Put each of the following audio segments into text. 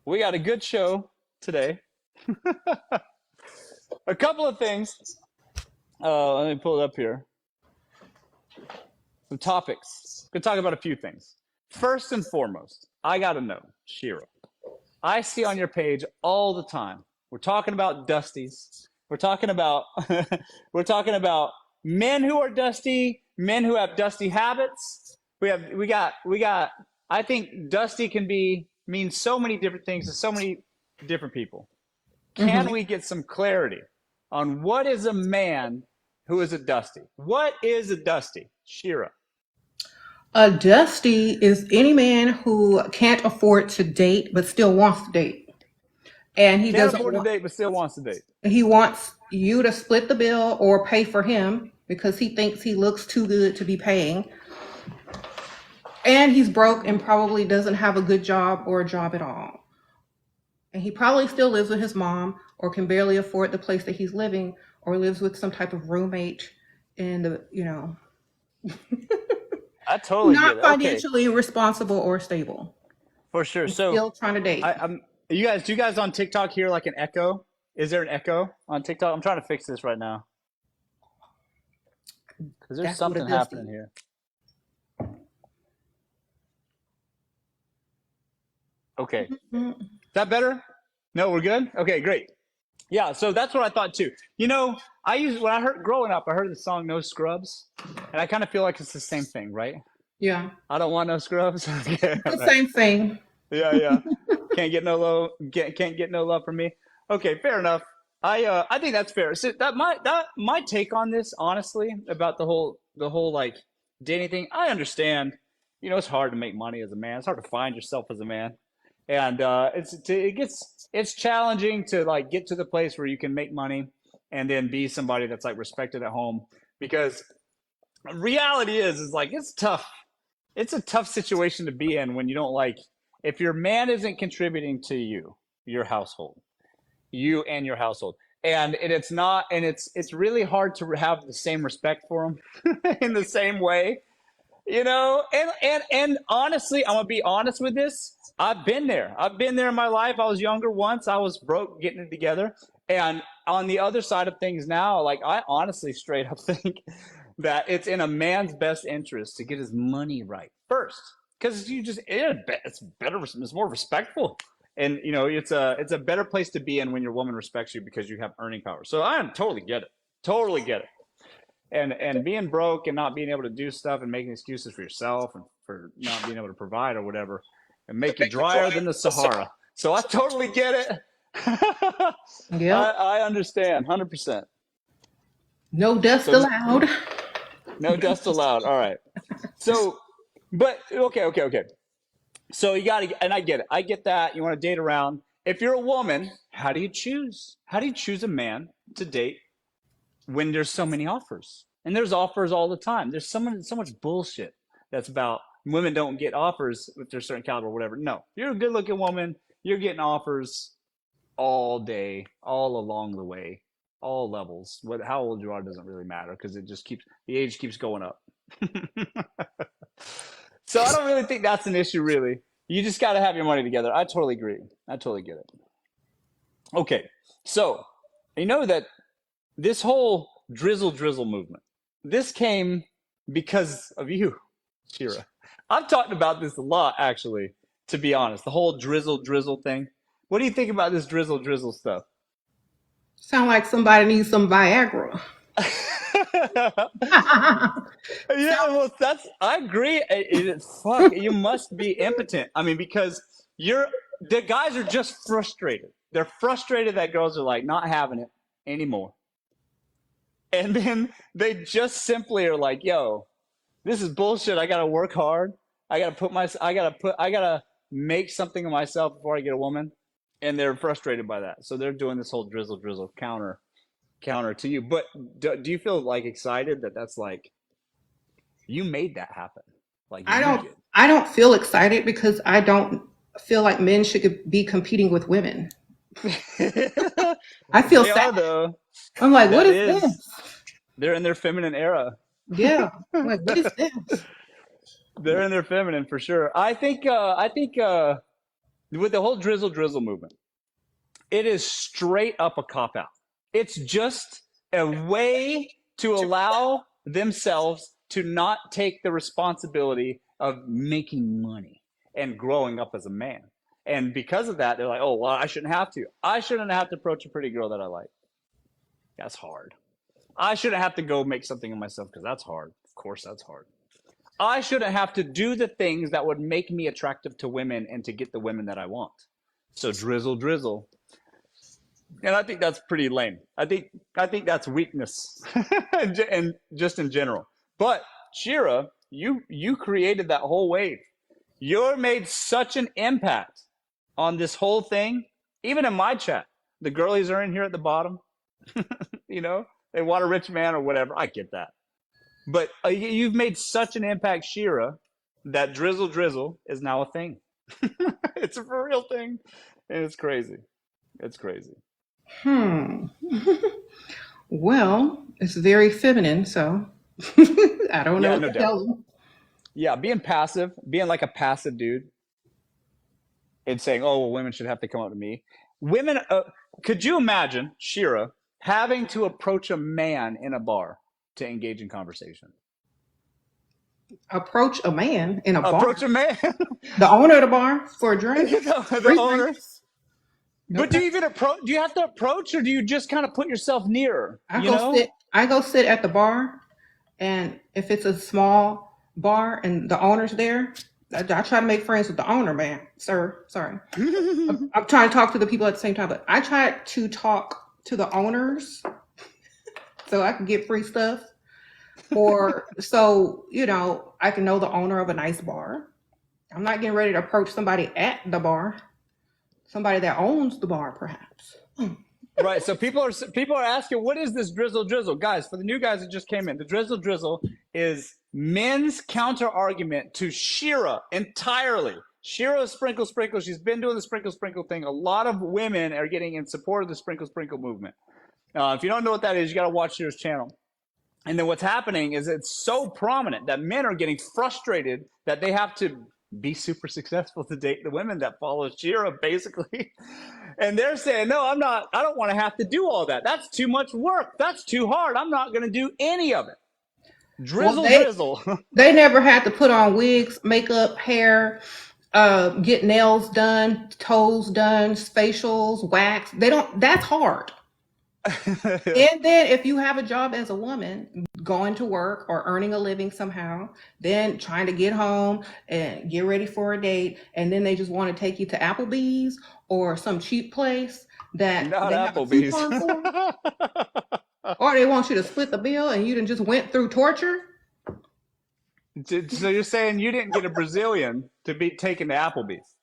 We got a good show today. A couple of things. Let me pull it up here. Some topics. We're going to talk about a few things. First and foremost, I got to know, Shira. I see on your page all the time. We're talking about dusties. We're talking about we're talking about men who are dusty, men who have dusty habits. We got I think dusty can be mean so many different things to so many different people. Can hmm we get some clarity on what is a man who is a dusty? What is a dusty? Shira. A dusty is any man who can't afford to date but still wants to date, and he Can't doesn't afford to want. date but still wants to date. He wants you to split the bill or pay for him because he thinks he looks too good to be paying, and he's broke and probably doesn't have a good job or a job at all, and he probably still lives with his mom or can barely afford the place that he's living or lives with some type of roommate and I totally get not it. Okay, financially responsible or stable for sure. and So still trying to date. I'm you guys do you guys on TikTok hear like an echo? Is there an echo on TikTok? I'm trying to fix this right now because there's That's what a something dusty happening here. Okay. Is is. that better? No, we're good? Okay, great. Yeah, so that's what I thought too. I used when I heard growing up, I heard the song No Scrubs, and I kind of feel like it's the same thing, right? Yeah, I don't want no scrubs. Yeah, it's the right. same thing. Yeah, yeah. Can't get no love from me. Okay, fair enough. I think that's fair. So that my take on this, honestly, about the whole like dating thing. I understand. It's hard to make money as a man. It's hard to find yourself as a man, and it's challenging to like get to the place where you can make money and then be somebody that's like respected at home because reality is like it's a tough situation to be in when you don't like if your man isn't contributing to your household, you and your household, and it's not, and it's really hard to have the same respect for him in the same way, and honestly, I'm gonna be honest with this. I've been there in my life. I was younger once. I was broke getting it together, and on the other side of things now, like I honestly straight up think that it's in a man's best interest to get his money right first, because it's better, it's more respectful, and it's a better place to be in when your woman respects you because you have earning power. So I totally get it, totally get it. And being broke and not being able to do stuff and making excuses for yourself and for not being able to provide or whatever, and make you drier than the Sahara. So I totally get it. I, Yep. I understand 100%. No dust So allowed. no dust allowed. All right. So, but okay, okay, okay. So you got to, and I get it. I get that. You want to date around. If you're a woman, how do you choose? How do you choose a man to date when there's so many offers? And there's offers all the time. There's so much bullshit that's about women don't get offers if they're certain caliber or whatever. No, you're a good looking woman. You're getting offers all day, all along the way, all levels. How old you are doesn't really matter because the age keeps going up. So I don't really think that's an issue, really. You just got to have your money together. I totally agree. I totally get it. Okay, so you know that this whole drizzle movement, this came because of you, Shira. I've talked about this a lot, actually, to be honest. The whole drizzle thing. What do you think about this drizzle stuff? Sound like somebody needs some Viagra. Yeah, Sound- well, I agree. Fuck, you must be impotent. I mean, because the guys are just frustrated. They're frustrated that girls are like not having it anymore. And then they just simply are like, yo, this is bullshit. I gotta work hard. I gotta make something of myself before I get a woman. And they're frustrated by that. So they're doing this whole drizzle counter to you. But do you feel like excited that that's like you made that happen? Like I you don't. did. I don't feel excited because I don't feel like men should be competing with women. I feel They sad. are though. I'm like, what That is is, this? they're in their feminine era. Yeah. I'm like, what is this? They're in their feminine for sure. I think with the whole drizzle drizzle movement, it is straight up a cop out. It's just a way to allow themselves to not take the responsibility of making money and growing up as a man. And because of that, they're like, oh, well, I shouldn't have to. I shouldn't have to approach a pretty girl that I like. That's hard. I shouldn't have to go make something of myself because that's hard. Of course, that's hard. I shouldn't have to do the things that would make me attractive to women and to get the women that I want. So drizzle, drizzle. And I think that's pretty lame. I think that's weakness, and just in general. But Shira, you created that whole wave. You made such an impact on this whole thing. Even in my chat, the girlies are in here at the bottom. You know, they want a rich man or whatever. I get that. But you've made such an impact, Shira, that drizzle drizzle is now a thing. It's a for real thing, and it's crazy. It's crazy. Well, it's very feminine, so I don't know Yeah, what no to doubt. tell them. Yeah, being passive, being like a passive dude, and saying, "Oh, well, women should have to come up to me." Women, could you imagine Shira having to approach a man in a bar to engage in conversation? Approach a man in a bar, Approach a man, the owner of the bar for a drink, the free owner. drinks. But do Okay. you even approach? Do you have to approach, or do you just kind of put yourself nearer? I You go know? sit. I go sit at the bar, and if it's a small bar and the owner's there, I try to make friends with the owner, man. Sir, sorry. I'm trying to talk to the people at the same time, but I try to talk to the owners so I can get free stuff, or so I can know the owner of a nice bar. I'm not getting ready to approach somebody at the bar, somebody that owns the bar, perhaps. Right. So people are asking, what is this drizzle drizzle, guys? For the new guys that just came in, the drizzle drizzle is men's counter argument to Shira entirely. Shira sprinkle sprinkle. She's been doing the sprinkle sprinkle thing. A lot of women are getting in support of the sprinkle sprinkle movement. If you don't know what that is, you got to watch Shira's channel. And then what's happening is it's so prominent that men are getting frustrated that they have to be super successful to date the women that follow Shira, basically. And they're saying, no, I'm not, I don't want to have to do all that. That's too much work. That's too hard. I'm not going to do any of it. Well, Drizzle, drizzle. they never had to put on wigs, makeup, hair, get nails done, toes done, facials, wax. They don't. That's hard. And then if you have a job as a woman, going to work or earning a living somehow, then trying to get home and get ready for a date, and then they just want to take you to Applebee's or some cheap place that Not they have a Applebee's. coupon for, or they want you to split the bill and you done just went through torture. So you're saying you didn't get a Brazilian to be taken to Applebee's?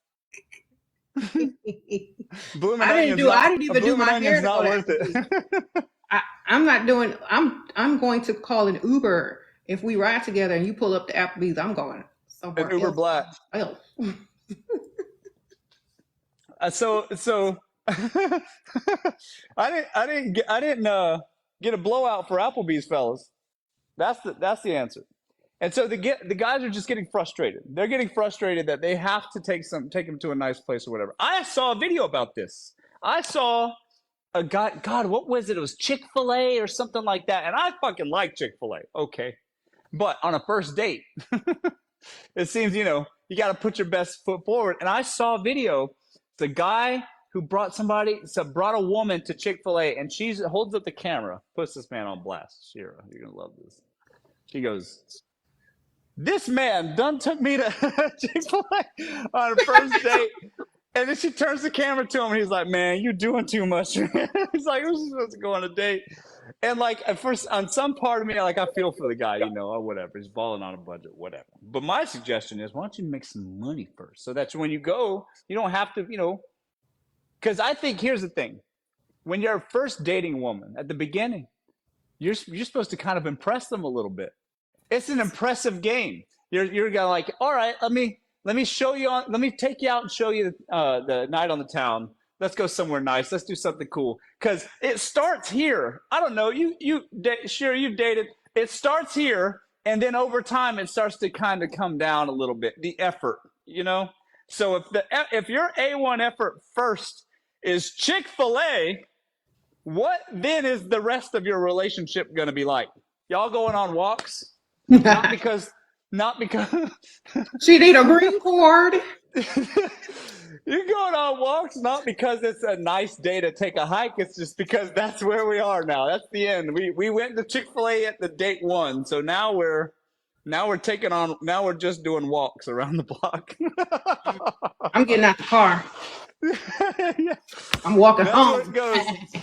Blooming I Onion's didn't even do Blooming my hair Onion's to not go to worth Applebee's. it. I'm not doing. I'm going to call an Uber if we ride together and you pull up to Applebee's. I'm going somewhere An Uber else. Black. Else. So I didn't get a blowout for Applebee's, fellas. That's the answer. And so the guys are just getting frustrated. They're getting frustrated that they have to take them to a nice place or whatever. I saw a video about this. I saw a guy. God, what was it? It was Chick-fil-A or something like that. And I fucking like Chick-fil-A. Okay, but on a first date, it seems you got to put your best foot forward. And I saw a video. The guy who brought a woman to Chick-fil-A, and she holds up the camera, puts this man on blast. Shira, you're gonna love this. She goes, "This man done took me to Chick-fil-A on a first date." And then she turns the camera to him, and he's like, "Man, you're doing too much." He's like, "We're supposed to go on a date." And like at first, on some part of me, like I feel for the guy, or whatever. He's balling on a budget, whatever. But my suggestion is, why don't you make some money first, so that when you go, you don't have to, because I think here's the thing: when you're first dating a woman at the beginning, you're supposed to kind of impress them a little bit. It's an impressive game. You're gonna like, all right, let me show you let me take you out and show you the night on the town. Let's go somewhere nice. Let's do something cool. Because it starts here. I don't know. Sure, you've dated. It starts here, and then over time, it starts to kind of come down a little bit. The effort, So if your A1 effort first is Chick-fil-A, what then is the rest of your relationship going to be like? Y'all going on walks? Not because She need a green cord. you're going on walks not because it's a nice day to take a hike. It's just because that's where we are now. That's the end. We went to Chick-fil-A at the date one, so now we're taking on. Now we're just doing walks around the block. I'm getting out the car. Yeah, I'm walking that's where it home. goes.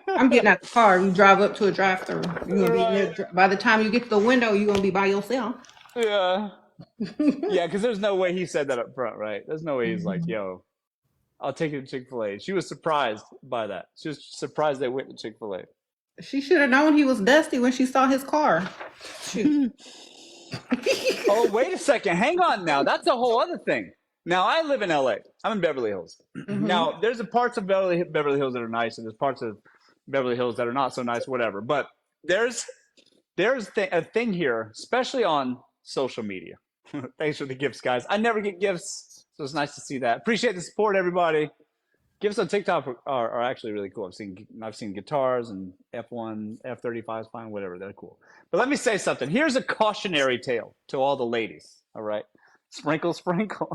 I'm getting out the car. You drive up to a drive-through. You're gonna be in Right. there. By the time you get to the window, you're gonna be by yourself. Yeah. Yeah, because there's no way he said that up front, right? There's no way he's like, Mhm. yo, I'll take you to Chick-fil-A. She was surprised by that. She was surprised they went to Chick-fil-A. She should have known he was dusty when she saw his car. Shoot. Oh, wait a second. Hang on now. That's a whole other thing. Now, I live in LA. I'm in Beverly Hills. Hmm. Now, there's parts of Beverly Hills that are nice, and there's parts of Beverly Hills that are not so nice, whatever. But there's a thing here, especially on social media. Thanks for the gifts, guys. I never get gifts, so it's nice to see that. Appreciate the support, everybody. Gifts on TikTok are actually really cool. I've seen guitars and F1, F-35 is fine, whatever. They're cool. But let me say something. Here's a cautionary tale to all the ladies. All right, sprinkle, sprinkle.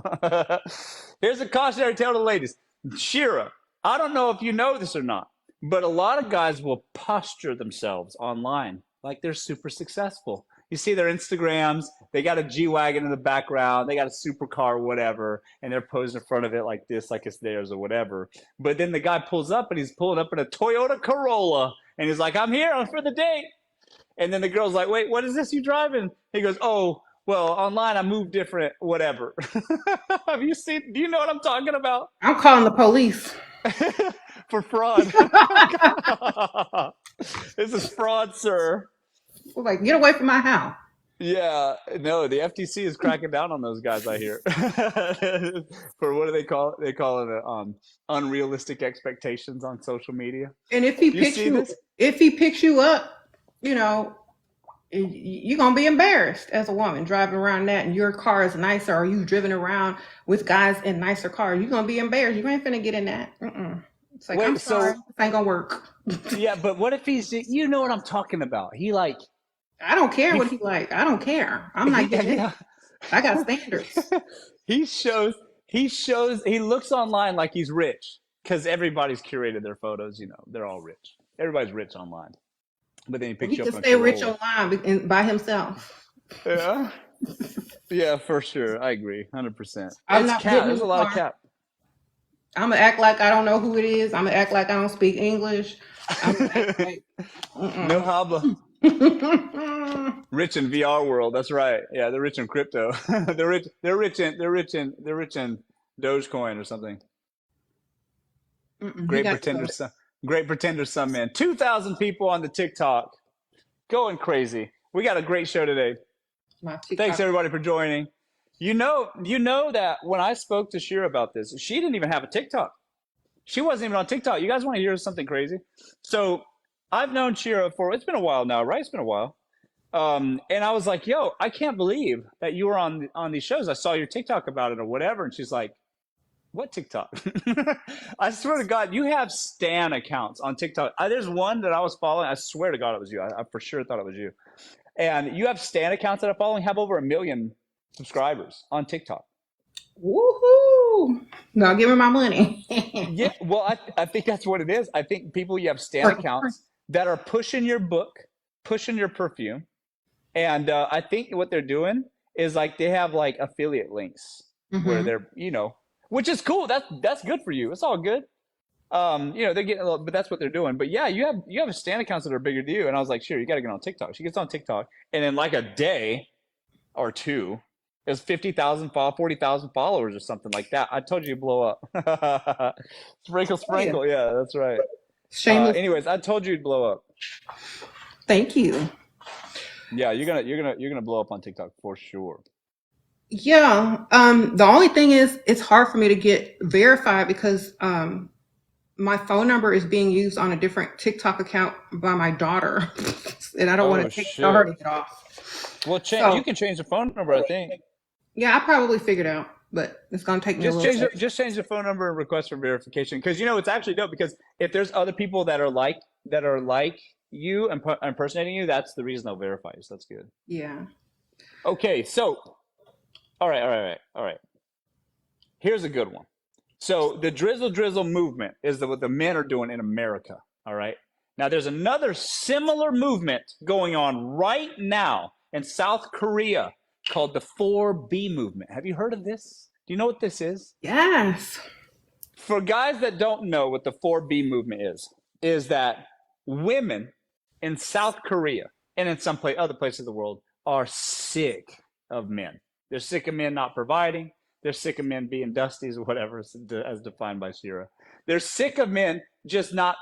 Here's a cautionary tale to the ladies. Shira, I don't know if you know this or not, but a lot of guys will posture themselves online like they're super successful. You see their Instagrams, they got a G-Wagon in the background, they got a supercar, whatever, and they're posing in front of it like this, like it's theirs or whatever. But then the guy pulls up and he's pulling up in a Toyota Corolla and he's like, I'm here, I'm for the date. And then the girl's like, wait, what is this you driving? He goes, oh, well, online I move different, whatever. Do you know what I'm talking about? I'm calling the police. For fraud. This is fraud, sir. We're like, get away from my house. Yeah, no, the FTC is cracking down on those guys, I hear. For what do they call it? They call it unrealistic expectations on social media. And Do you see this? if he picks you up, you know, you're gonna be embarrassed as a woman driving around that, and your car is nicer, or you've driven around with guys in nicer cars. You're gonna be embarrassed. You ain't finna get in that. Mm-mm. It's like, I'm Wait, sorry, so this ain't gonna work. yeah, but what if you know what I'm talking about? He like I don't care he what he like. I don't care. I'm not getting in yeah. it. I got standards. he shows he looks online like he's rich because everybody's curated their photos. You know, they're all rich. Everybody's rich online, but then he He picks you can up in a stay rich Corolla. online by himself. Yeah, yeah, for sure. I agree, 100%. I'm It's not cap. getting in There's a the lot of car. cap. I'm gonna act like I don't know who it is. I'm gonna act like I don't speak English. I'm gonna act like, No habla. Rich in VR world. That's right. Yeah, they're rich in crypto. They're rich. They're rich in Dogecoin or something. He Great got pretender son. Great pretender son, man. 2,000 people on the TikTok, going crazy. We got a great show today. my Thanks TikTok. everybody for joining. You know that when I spoke to Shira about this, she didn't even have a TikTok. She wasn't even on TikTok. You guys want to hear something crazy? So I've known Shira it's been a while now, right? It's been a while. And I was like, yo, I can't believe that you were on these shows. I saw your TikTok about it or whatever. And she's like, what TikTok? I swear to God, you have Stan accounts on TikTok. There's one that I was following. I swear to God it was you. I for sure thought it was you. And you have Stan accounts that I'm following have over 1 million subscribers on TikTok. Woohoo! Now give me my money. Yeah, well, I think that's what it is. I think you have Stan accounts that are pushing your book, pushing your perfume. And I think what they're doing is like they have like affiliate links where Mm-hmm. they're, which is cool. That's good for you. It's all good. They're getting a little, but that's what they're doing. But yeah, you have Stan accounts that are bigger than you. And I was like, sure, you got to get on TikTok. She gets on TikTok, and in like a day or two, there's 50,000 40,000 followers or something like that. I told you you blow up. Sprinkle, Oh yeah. sprinkle. Yeah, that's right. Shameless. Anyways, I told you you'd blow up. Thank you. Yeah, you're gonna blow up on TikTok for sure. Yeah. The only thing is it's hard for me to get verified because my phone number is being used on a different TikTok account by my daughter. And I don't want Oh to tell her shit. to get off. Well, you So can change the phone number, I think. yeah, I probably figured out. but it's gonna take me a little bit. Just change the phone number and request for verification, because it's actually dope, because if there's other people that are like you and impersonating you, that's the reason they'll verify you. So that's good. Yeah. Okay, so all right. Here's a good one. So the drizzle movement is what the men are doing in America. All right. Now there's another similar movement going on right now in South Korea called the 4B movement. Have you heard of this? Do you know what this is? Yes. For guys that don't know what the 4B movement is that women in South Korea and in some other places of the world are sick of men. They're sick of men not providing. They're sick of men being dusties or whatever, as defined by Shira. They're sick of men just not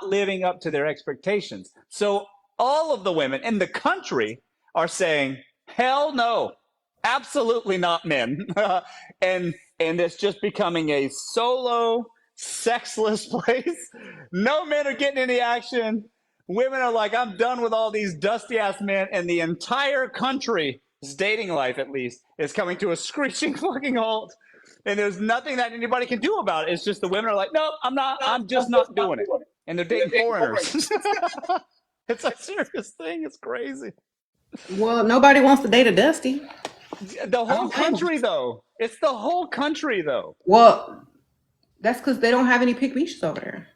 living up to their expectations. So all of the women in the country are saying, hell no, absolutely not men. and it's just becoming a solo, sexless place. No men are getting any action. Women are like, I'm done with all these dusty ass men, and the entire country's dating life, at least, is coming to a screeching fucking halt. And there's nothing that anybody can do about it. It's just the women are like, no, I'm just not doing it. And they're dating foreigners. It's a serious thing. It's crazy. Well, nobody wants to date a Dusty. The whole country, though. It's the whole country, though. Well, that's because they don't have any pygmies over there.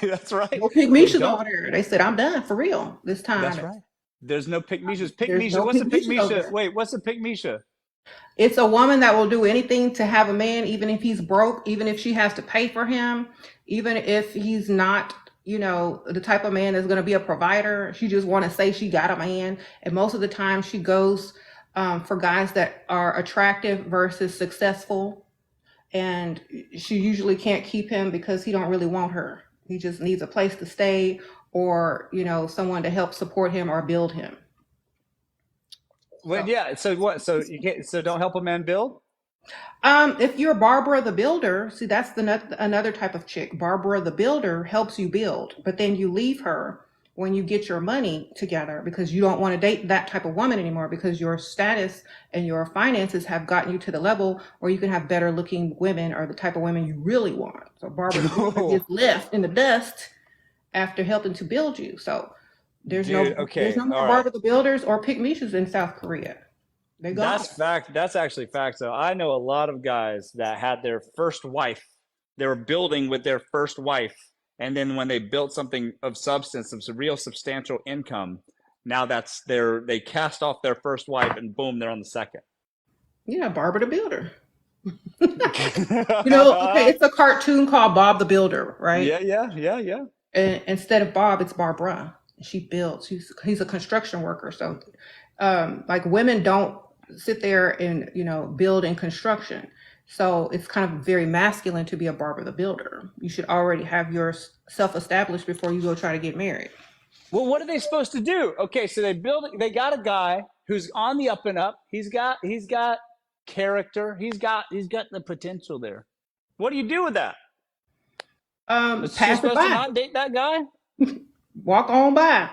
That's right. No pygmies over there. They said, I'm done for real this time. That's right. There's no pygmies. No What's a pygmies over pygmies? there. Wait, what's a pygmies? It's a woman that will do anything to have a man, even if he's broke, even if she has to pay for him, even if he's not, the type of man that's going to be a provider. She just want to say she got a man. And most of the time she goes for guys that are attractive versus successful. And she usually can't keep him because he don't really want her. He just needs a place to stay, or, someone to help support him or build him. Well, yeah. So what? So you can't. So don't help a man build. If you're Barbara the Builder, see, that's another type of chick. Barbara the Builder helps you build, but then you leave her when you get your money together, because you don't want to date that type of woman anymore, because your status and your finances have gotten you to the level where you can have better looking women, or the type of women you really want. So Barbara the Builder gets left in the dust after helping to build you. So there's no more Barbara the Builders or pygmies in South Korea. They go. That's fact. That's actually fact. So I know a lot of guys that had their first wife. They were building with their first wife, and then when they built something of substance, of some real substantial income, now they cast off their first wife, and boom, they're on the second. Yeah, Barbara the Builder. Okay, it's a cartoon called Bob the Builder, right? Yeah. And instead of Bob, it's Barbara. She builds. He's a construction worker. So, like, women don't sit there and build in construction. So it's kind of very masculine to be a Barbara the Builder. You should already have yourself established before you go try to get married. Well, what are they supposed to do? Okay, so they got a guy who's on the up and up. He's got character. He's got the potential there. What do you do with that? Pass you're it supposed by. to not date that guy? Walk on by.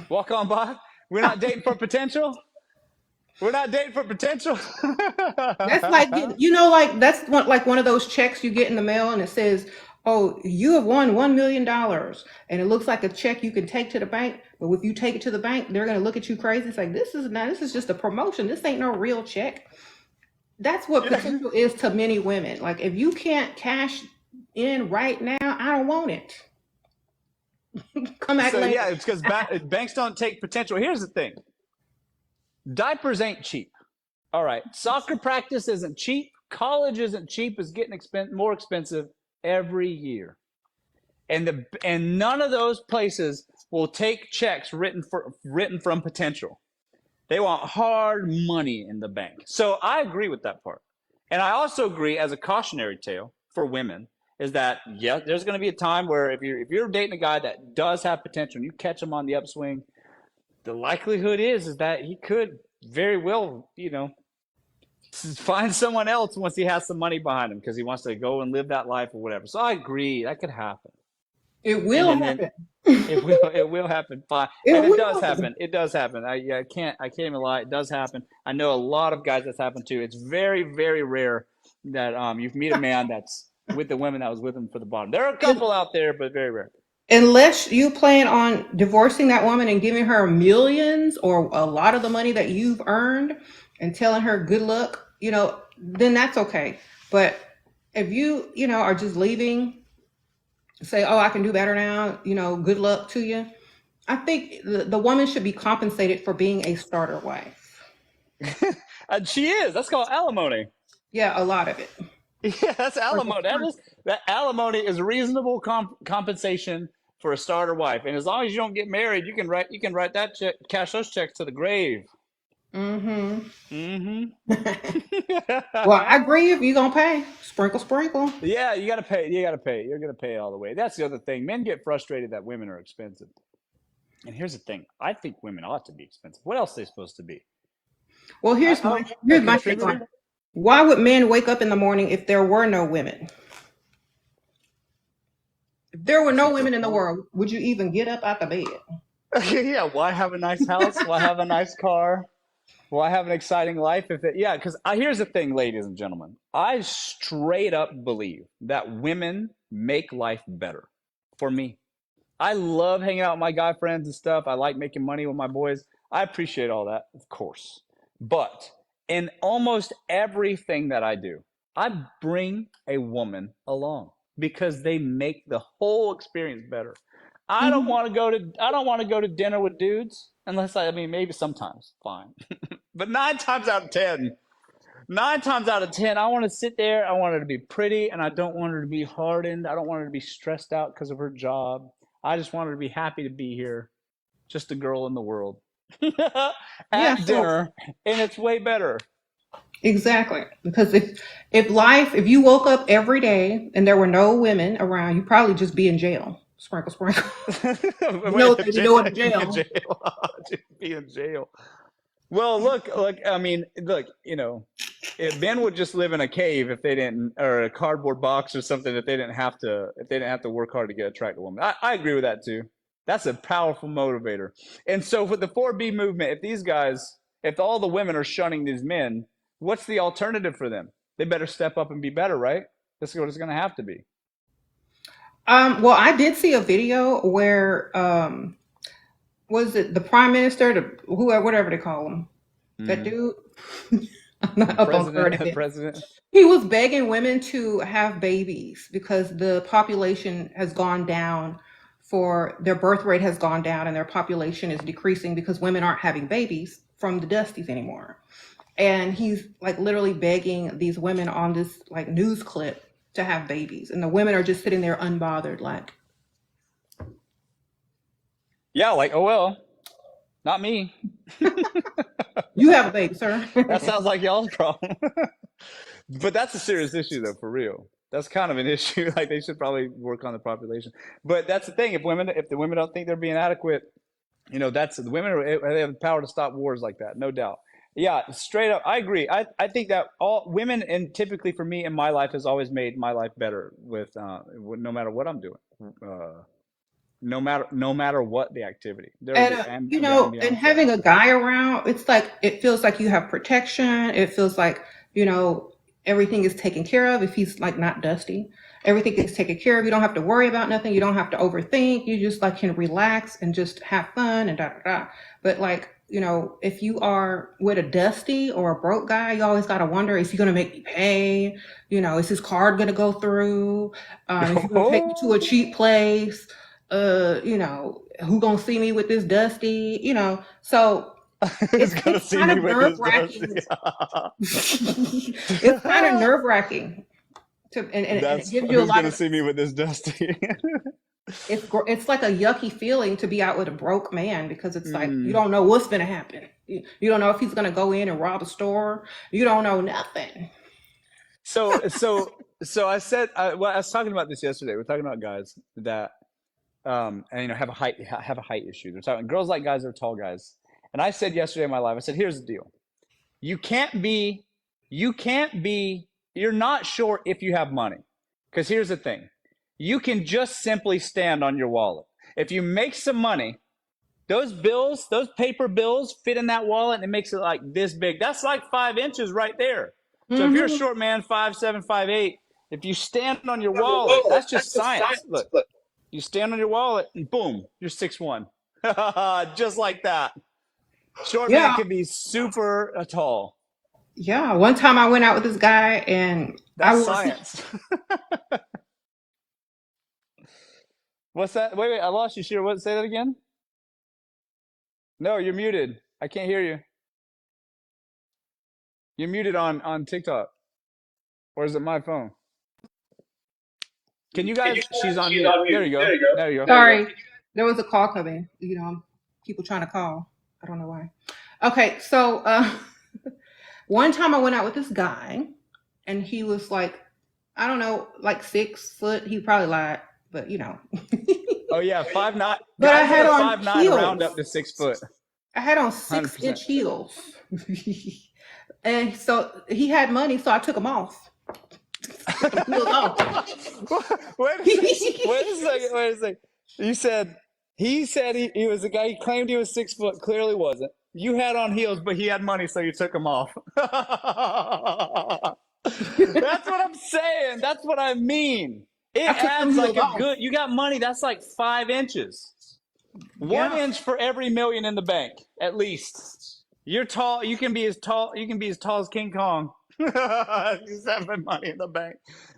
Walk on by? We're not dating for potential? We're not dating for potential? That's like, that's one of those checks you get in the mail, and it says, oh, you have won $1 million. And it looks like a check you can take to the bank. But if you take it to the bank, they're going to look at you crazy. It's like, this is just a promotion. This ain't no real check. That's what potential is to many women. Like, if you can't cash in right now, I don't want it. Come back later. Yeah, it's because banks don't take potential. Here's the thing. Diapers ain't cheap. All right. Soccer practice isn't cheap. College isn't cheap. It's getting more expensive every year. And none of those places will take checks written from potential. They want hard money in the bank. So I agree with that part. And I also agree, as a cautionary tale for women, is that, yeah, there's going to be a time where if you're dating a guy that does have potential and you catch him on the upswing, the likelihood is that he could very well, find someone else once he has some money behind him, because he wants to go and live that life or whatever. So I agree, that could happen. It and will then happen. it will happen. Fine, It and it will does happen. happen. It does happen. I can't even lie. It does happen. I know a lot of guys that's happened to. It's very very rare that you meet a man that's with the women that was with him for the bottom. There are a And couple out there, but very rare. unless you plan on divorcing that woman and giving her millions or a lot of the money that you've earned and telling her good luck, then that's okay. But if you are just leaving, say, oh, I can do better now, good luck to you. I think the woman should be compensated for being a starter wife. And she is. That's called alimony. Yeah, a lot of it. Yeah, that's Sprinkle, alimony. sprinkle. That alimony is reasonable compensation for a starter wife. And as long as you don't get married, you can write that check, cash those checks to the grave. Mm-hmm. Mm-hmm. Well, I agree if you're gonna pay. Sprinkle, sprinkle. Yeah, you gotta pay. You gotta pay. You're gonna pay all the way. That's the other thing. Men get frustrated that women are expensive. And here's the thing. I think women ought to be expensive. What else are they supposed to be? Well, I, a here's my take on it. contributor? Why would men wake up in the morning if there were no women? If there were That's a no good women in the point. world, would you even get up out the bed? Yeah, why have a nice house? Why have a nice car? Why have an exciting life if it, yeah, because here's the thing, ladies and gentlemen. I straight up believe that women make life better for me. I love hanging out with my guy friends and stuff. I like making money with my boys. I appreciate all that, of course. But in almost everything that I do, I bring a woman along because they make the whole experience better. Hmm. I don't want to go to dinner with dudes unless I mean maybe sometimes, fine. But 9 times out of ten, I want to sit there. I want her to be pretty, and I don't want her to be hardened. I don't want her to be stressed out because of her job. I just want her to be happy to be here, just a girl in the world Yeah, at so dinner, and it's way better. exactly. Because if you woke up every day and there were no women around, you'd probably just be in jail. Sprinkle, sprinkle. You know Wait, what they do in be in jail. jail. Be in jail. Well, look. I mean, look. If Ben would just live in a cave if they didn't, or a cardboard box or something, if they didn't have to work hard to get attracted to a woman. I agree with that too. That's a powerful motivator. And so with the 4B movement, if all the women are shunning these men, what's the alternative for them? They better step up and be better, right? That's what it's going to have to be. Well, I did see a video where was it the prime minister, whoever, whatever they call him, that Mm-hmm. dude. I'm not up on current President, events. president. He was begging women to have babies because the population has gone down for their birth rate has gone down and their population is decreasing because women aren't having babies from the Dusties anymore. And he's like literally begging these women on this like news clip to have babies. And the women are just sitting there unbothered, like, Yeah, like, oh well, not me. you have a baby, sir. That sounds like y'all's problem. But that's a serious issue, though, for real. That's kind of an issue. Like they should probably work on the population. But that's the thing. If the women don't think they're being adequate, that's the women they have the power to stop wars like that, no doubt. Yeah, straight up, I agree. I think that all women, and typically for me in my life, has always made my life better no matter what I'm doing. Uh, no matter what the activity. And Yeah, I'm and beyond sad. having a guy around, it's like it feels like you have protection. It feels like, you know, everything is taken care of if he's like not dusty. Everything is taken care of. You don't have to worry about nothing. You don't have to overthink. You just like can relax and just have fun and da da da. But like, if you are with a dusty or a broke guy, you always gotta wonder, is he gonna make me pay? Is his card gonna go through? Is he gonna take me to a Oh, cheap place? Who gonna see me with this dusty? So who's it's gonna it's see kind me of with nerve this dusty? wracking. It's kind of nerve wracking and it That's gives you a who's lot gonna of see me with this dusty. it's like a yucky feeling to be out with a broke man because it's like you Mm. don't know what's gonna happen. You don't know if he's gonna go in and rob a store. You don't know nothing. So well, I was talking about this yesterday. We're talking about guys that and have a height issue. They're talking girls like guys that are tall guys. And I said yesterday in my life, I said, here's the deal. You can't be, you can't be, you're not sure if you have money. Because here's the thing. you can just simply stand on your wallet. If you make some money, those bills, those paper bills fit in that wallet and it makes it like this big. That's like 5 inches right there. So if you're a Mm-hmm. short man, 5'7", 5'8", if you stand on your wallet, that's just science. Look, you stand on your wallet and boom, you're 6'1". Just like that. Short man Yeah. can be super tall. Yeah. One time I went out with this guy and I That's wore science. What's that? Wait, I lost you, Shira. What? Say that again? No, you're muted. I can't hear you. You're muted on TikTok. Or is it my phone? Can you guys? She's on mute. There you go. There you go. Sorry, there was a call coming. People trying to call. I don't know why. Okay, so one time I went out with this guy, and he was like, I don't know, like 6 foot. He probably lied, but Oh yeah, 5'9". But I Guys had that are on 5'9" heels. round up to 6 foot. I had on 100%. 6-inch heels, and so he had money, so I took them off. Heels off. Wait a second. You said he was a guy. He claimed he was 6 foot. Clearly wasn't. You had on heels, but he had money, so you took them off. That's what I'm saying. That's what I mean. It I took them adds like heels a off. good. You got money. That's like 5 inches. 1 Yeah. inch for every million in the bank, at least. You're tall. You can be as tall. You can be as tall as King Kong. Just having money in the bank,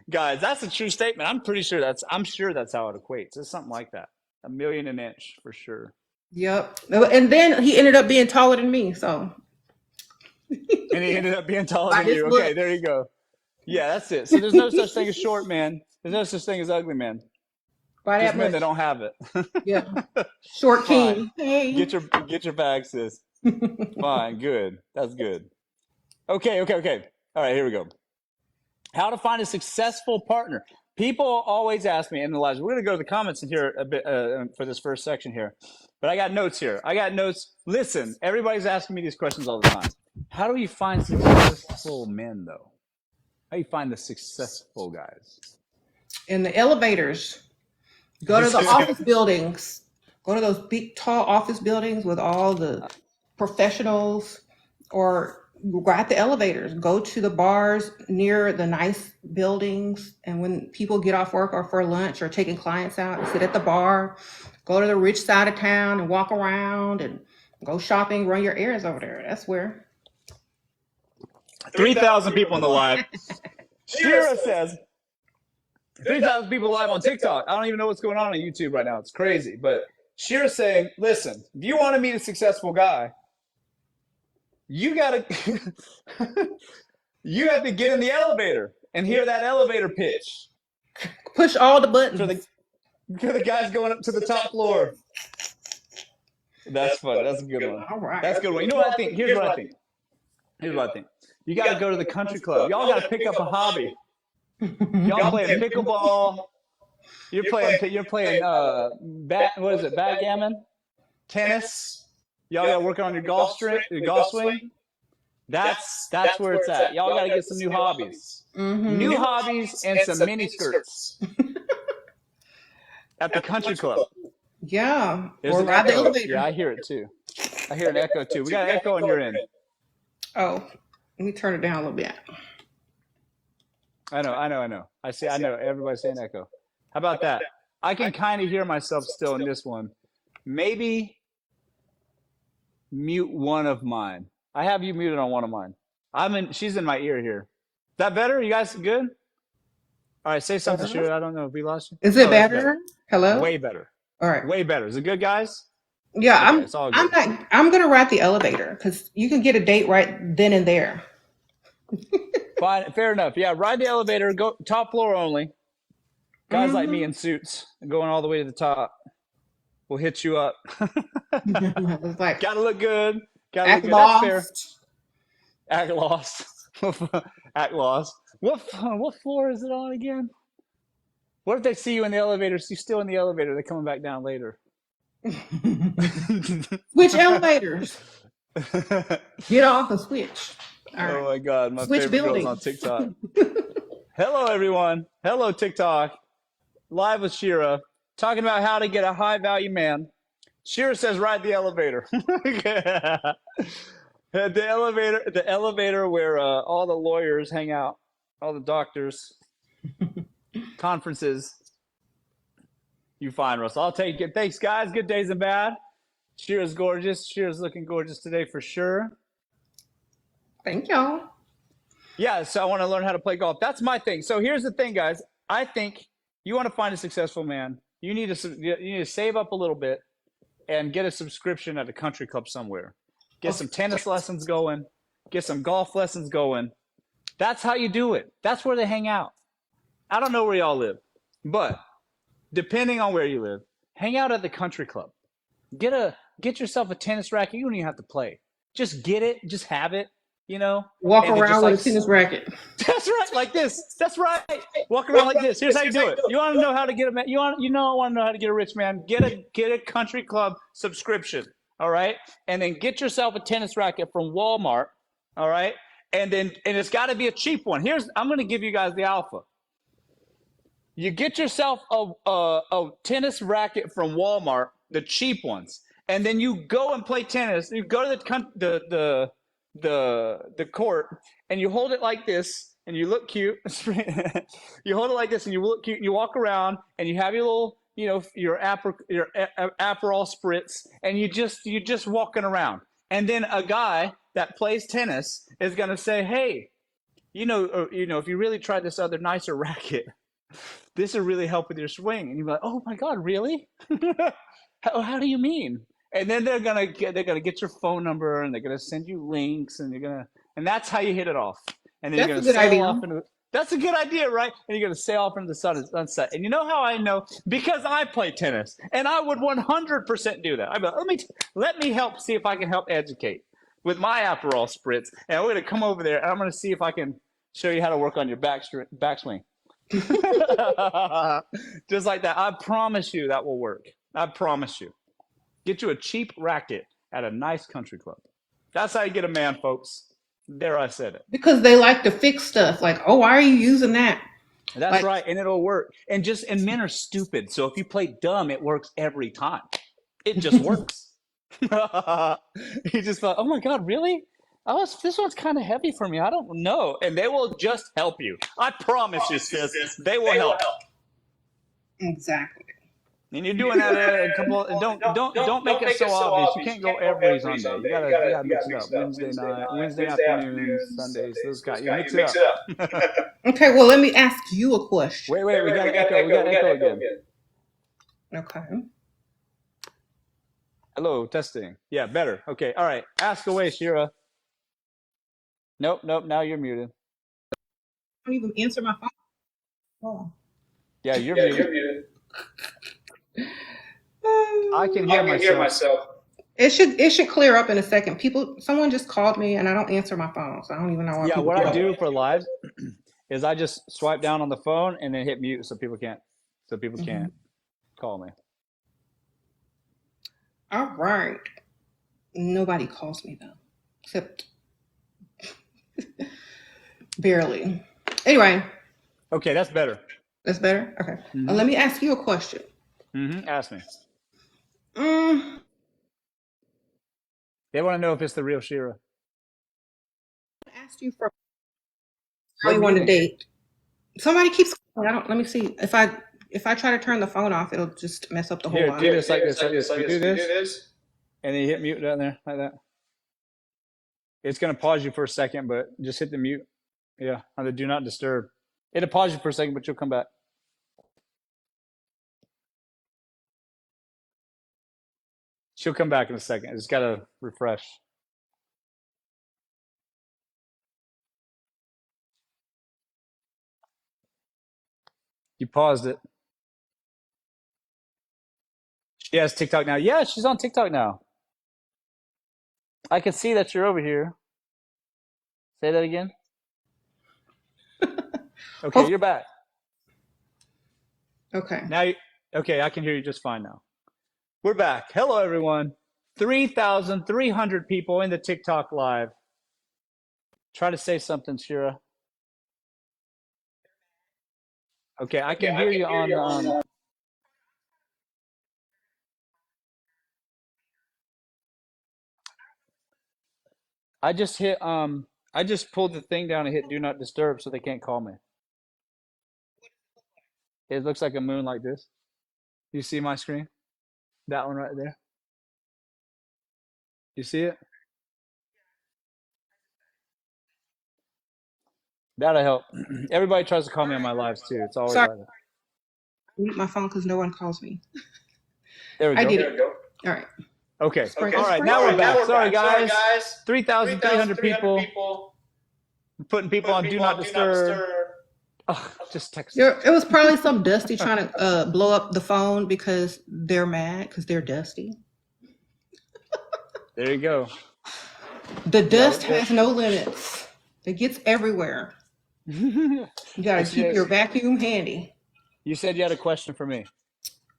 guys. That's a true statement. I'm pretty sure I'm sure that's how it equates. It's something like that. $1 million an inch for sure. Yep. And then he ended up being taller than me. So. And he ended up being taller By than his you. look. Okay, there you go. Yeah, that's it. So there's no such thing as short man. There's no such thing as ugly man. By Just that men that much. don't have it. Yeah. Short Fine. king. Hey. Get your bag, sis. Fine, good. That's good. Okay. All right, here we go. How to find a successful partner. People always ask me, and Elijah, we're going to go to the comments in here a bit for this first section here. But I got notes here. Listen, everybody's asking me these questions all the time. How do you find successful men, though? How do you find the successful guys? In the elevators. Go to the office buildings. Go to those big, tall office buildings with all the professionals, or go at the elevators. Go to the bars near the nice buildings. And when people get off work or for lunch or taking clients out, sit at the bar. Go to the rich side of town and walk around and go shopping, run your errands over there. That's where. 3,000 people in the live. Shira says 3,000 people live on TikTok. I don't even know what's going on YouTube right now. It's crazy. But Shira's saying, listen, if you want to meet a successful guy, you have to get in the elevator and hear that elevator pitch Push all the buttons. for the guys going up to the top floor. That's funny. That's a good one. All right. That's a good one. You know what I think? Here's what I think. You got to go to the country club. Y'all got to pick up a hobby. Y'all playing pickleball. You're playing backgammon, tennis. Y'all got to work on your golf swing. That's where it's at. Y'all got to get some new hobbies. Mhm. New hobbies and some mini skirts at the country club. Yeah. There's Or an ride the echo. elevator. Yeah, I hear it too. I hear an echo too. We got an echo on your end. Oh, let me turn it down a little bit. I know. I know. Everybody's saying echo. How about that? I can kind of hear myself still in this one. Maybe mute one of mine. I have you muted on one of mine. She's in my ear here. Is that better? You guys good? All right, say something, Shira. I don't know if we lost you. Is it that's better? Hello? Way better. All right. Way better. Is it good, guys? Yeah, Okay, it's all good. I'm gonna ride the elevator because you can get a date right then and there. Fine, fair enough. Yeah, ride the elevator. Go top floor only. Guys like me in suits going all the way to the top. We'll hit you up. It's like Gotta look good. act That's fair. lost. Act lost. Act lost. What floor is it on again? What if they see you in the elevator? So you're still in the elevator. They're coming back down later. Which elevators? Get off and switch. All right. Oh my God, my Switch favorite girl's buildings. on TikTok. Hello, everyone. Hello, TikTok. live with Shira, talking about how to get a high value man. Shira says ride the elevator. The elevator where all the lawyers hang out, all the doctors, conferences. You find Russell. I'll take it. Thanks, guys. Good days and bad. Shira's gorgeous. Shira's looking gorgeous today for sure. Thank y'all. Yeah, so I want to learn how to play golf. That's my thing. So here's the thing, guys. I think you want to find a successful man. You need to save up a little bit and get a subscription at a country club somewhere. Get some tennis lessons going. Get some golf lessons going. That's how you do it. That's where they hang out. I don't know where y'all live, but depending on where you live, hang out at the country club. Get yourself a tennis racket. You don't even have to play. Just get it. Just have it. You know, Walk and around with like, a tennis racket. That's right, like this. That's right. Walk around like this. Here's how you do it. You want to know how to get a man? Want to know how to get a rich man? Get a country club subscription. All right, and then get yourself a tennis racket from Walmart. All right, and it's got to be a cheap one. I'm going to give you guys the alpha. You get yourself a tennis racket from Walmart, the cheap ones, and then you go and play tennis. You go to the court and you hold it like this and you look cute. You hold it like this and you look cute and you walk around and you have your little, your Aperol spritz and you just walking around. And then a guy that plays tennis is going to say, hey, if you really try this other nicer racket, this will really help with your swing. And you're like, oh my God, really? How do you mean? And then they're gonna get your phone number and they're gonna send you links and and that's how you hit it off. And then That's you're gonna sail off into that's a good idea, right? And you're gonna sail off into the sunset. And you know how I know? Because I play tennis, and I would 100% do that. I'd be like, let me help see if I can help educate with my Aperol spritz, and we're gonna come over there and I'm gonna see if I can show you how to work on your backswing. Just like that. I promise you that will work. I promise you. Get you a cheap racket at a nice country club. That's how you get a man, folks. There, I said it. Because they like to fix stuff. Like, oh, why are you using that? That's right, and it'll work. And men are stupid. So if you play dumb, it works every time. It just works. You just thought, oh my God, really? This one's kind of heavy for me. I don't know. And they will just help you. I promise you, sis. They will help. Exactly. And you're doing that at a couple. Don't make it so obvious. You can't go every Sunday. You gotta mix it up. Wednesday night, Wednesday afternoons, Sundays. Those guys. You mix it up. Okay. Well, let me ask you a question. Wait. We got echo. We got echo again. Okay. Hello, testing. Yeah, better. Okay. All right. Ask away, Shira. Nope. Now you're muted. I don't even answer my phone. Oh. Yeah, you're muted. I can hear myself. It should clear up in a second. Someone just called me and I don't answer my phone, so I don't even know why. Yeah, what I do for live is I just swipe down on the phone and then hit mute so people can't call me. All right. Nobody calls me though, except barely. Anyway. Okay, that's better. That's better? Okay. Mm-hmm. Let me ask you a question. Mm-hmm. Ask me. They want to know if it's the real Shira. I asked you for how you want to date. Somebody keeps calling. Let me see. If I try to turn the phone off, it'll just mess up the whole line. Do this like this. You do this. And then you hit mute down there like that. It's going to pause you for a second, but just hit the mute. Yeah, on the do not disturb. It'll pause you for a second, but you'll come back. She'll come back in a second. I just got to refresh. You paused it. She has TikTok now. Yeah, she's on TikTok now. I can see that you're over here. Say that again. Okay, you're back. Okay. Okay, I can hear you just fine now. We're back. Hello, everyone. 3,300 people in the TikTok live. Try to say something, Shira. Okay, I can hear you on I just pulled the thing down and hit do not disturb so they can't call me. It looks like a moon like this. You see my screen? That one right there. You see it? That'll help. Everybody tries to call me on my lives too. It's always Sorry, like that. mute my phone because no one calls me. There we I go. did it. All right. Okay. Spray, All right. spray. Now we're back. Sorry, Sorry, guys. guys. 3,300 people. people. Putting people on do not disturb. Oh, just text. It was probably some Dusty trying to blow up the phone because they're mad because they're Dusty. There you go. The dust has no limits. It gets everywhere. You gotta keep your vacuum handy. You said you had a question for me.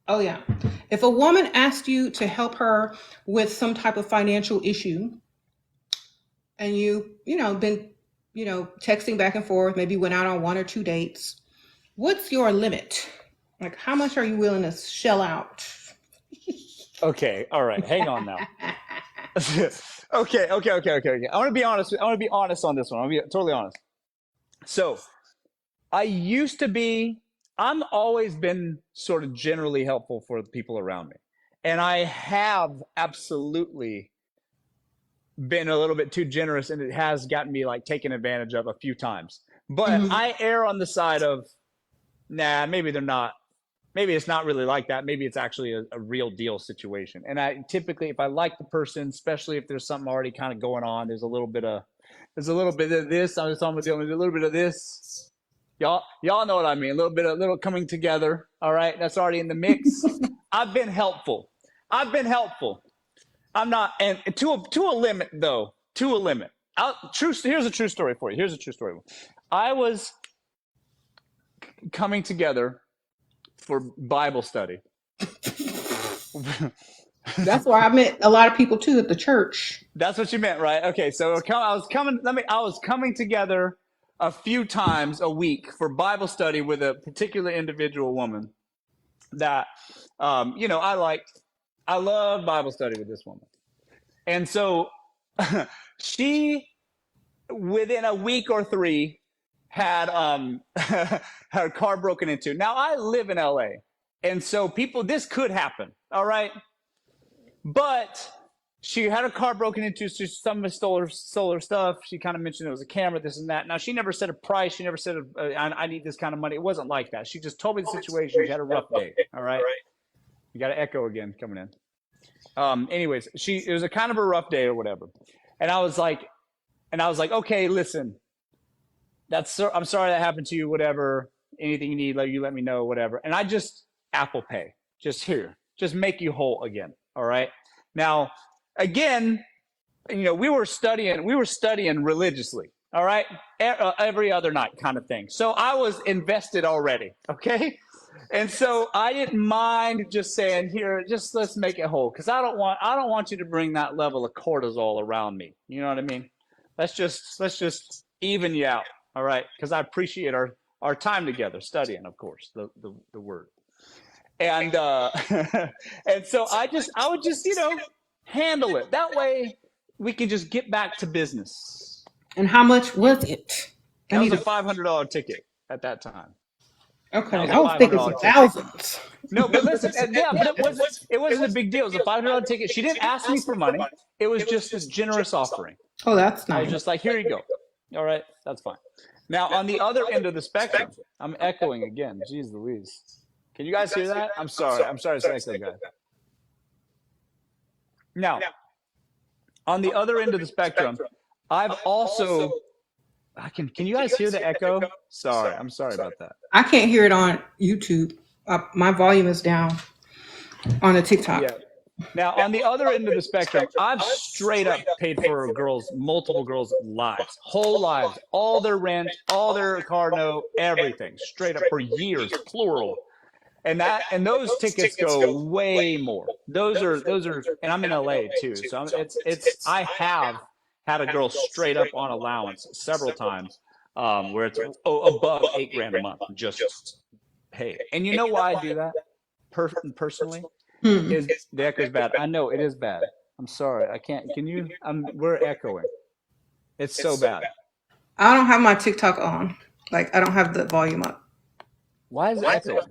Oh yeah. If a woman asked you to help her with some type of financial issue, and been, texting back and forth, maybe went out on 1 or 2 dates, what's your limit? Like, how much are you willing to shell out? Okay. All right. Hang on now. Okay. I want to be honest. I want to be honest on this one. I want to be totally honest. So, I'm always been sort of generally helpful for the people around me. And I have absolutely been a little bit too generous, and it has gotten me like taken advantage of a few times. But I err on the side of, nah, maybe they're not. Maybe it's not really like that. Maybe it's actually a real deal situation. And I typically, if I like the person, especially if there's something already kind of going on, there's a little bit of this. I'm just almost dealing with a little bit of this. Y'all know what I mean. A little coming together. All right, that's already in the mix. I've been helpful. I'm not, and to a limit though. To a limit. Here's a true story for you. I was coming together for Bible study. That's where I met a lot of people too at the church. That's what you meant, right? Okay, so I was coming together a few times a week for Bible study with a particular individual woman that I liked. I love Bible study with this woman. And so she, within a week or 3, had her car broken into. Now I live in LA, and so this could happen, all right? But she had her car broken into, so somebody stole her stuff. She kind of mentioned it was a camera, this and that. Now she never said a price. She never said I need this kind of money. It wasn't like that. She just told me the situation. She had a rough day, all right? You got an echo again coming in. Anyways, it was a kind of a rough day or whatever, and I was like, okay, listen. I'm sorry that happened to you, whatever, anything you need, you let me know, whatever. And I just Apple Pay, just make you whole again. All right. Now, again, we were studying religiously. All right. Every other night kind of thing. So I was invested already. Okay. And so I didn't mind just saying, here, just let's make it whole. Cause I don't want you to bring that level of cortisol around me. You know what I mean? Let's just even you out. All right, because I appreciate our time together studying, of course, the word, and and so I would just handle it that way. We can just get back to business. And how much was it? That was a $500 ticket at that time. Okay, I was thinking some thousands. No, but listen, but it wasn't a big deal. It was a $500 ticket. She didn't ask me for money. It was just a generous offering. Oh, that's nice. I was just like, here you go. All right, that's fine. Now, on the other end of the spectrum, I'm echoing again. Jeez Louise. Can you guys hear that? I'm sorry. It's echo, guys. Now, on the other end of the spectrum, I've also... Can you guys hear the echo? I'm sorry about that. I can't hear it on YouTube. My volume is down on the TikTok. Yeah. Now, on the other end of the spectrum, I've straight up paid for multiple girls' lives, whole lives, all their rent, all their car note, everything, straight up for years, plural. And those tickets go way more. Those are, and I'm in LA too, so I have had a girl straight up on allowance several times, where it's above $8,000 a month, just pay. And you know why I do that personally? The echo is bad. I know it is bad. I'm sorry. I can't. Can you? We're echoing. It's so bad. I don't have my TikTok on. Like, I don't have the volume up. Why is it echoing?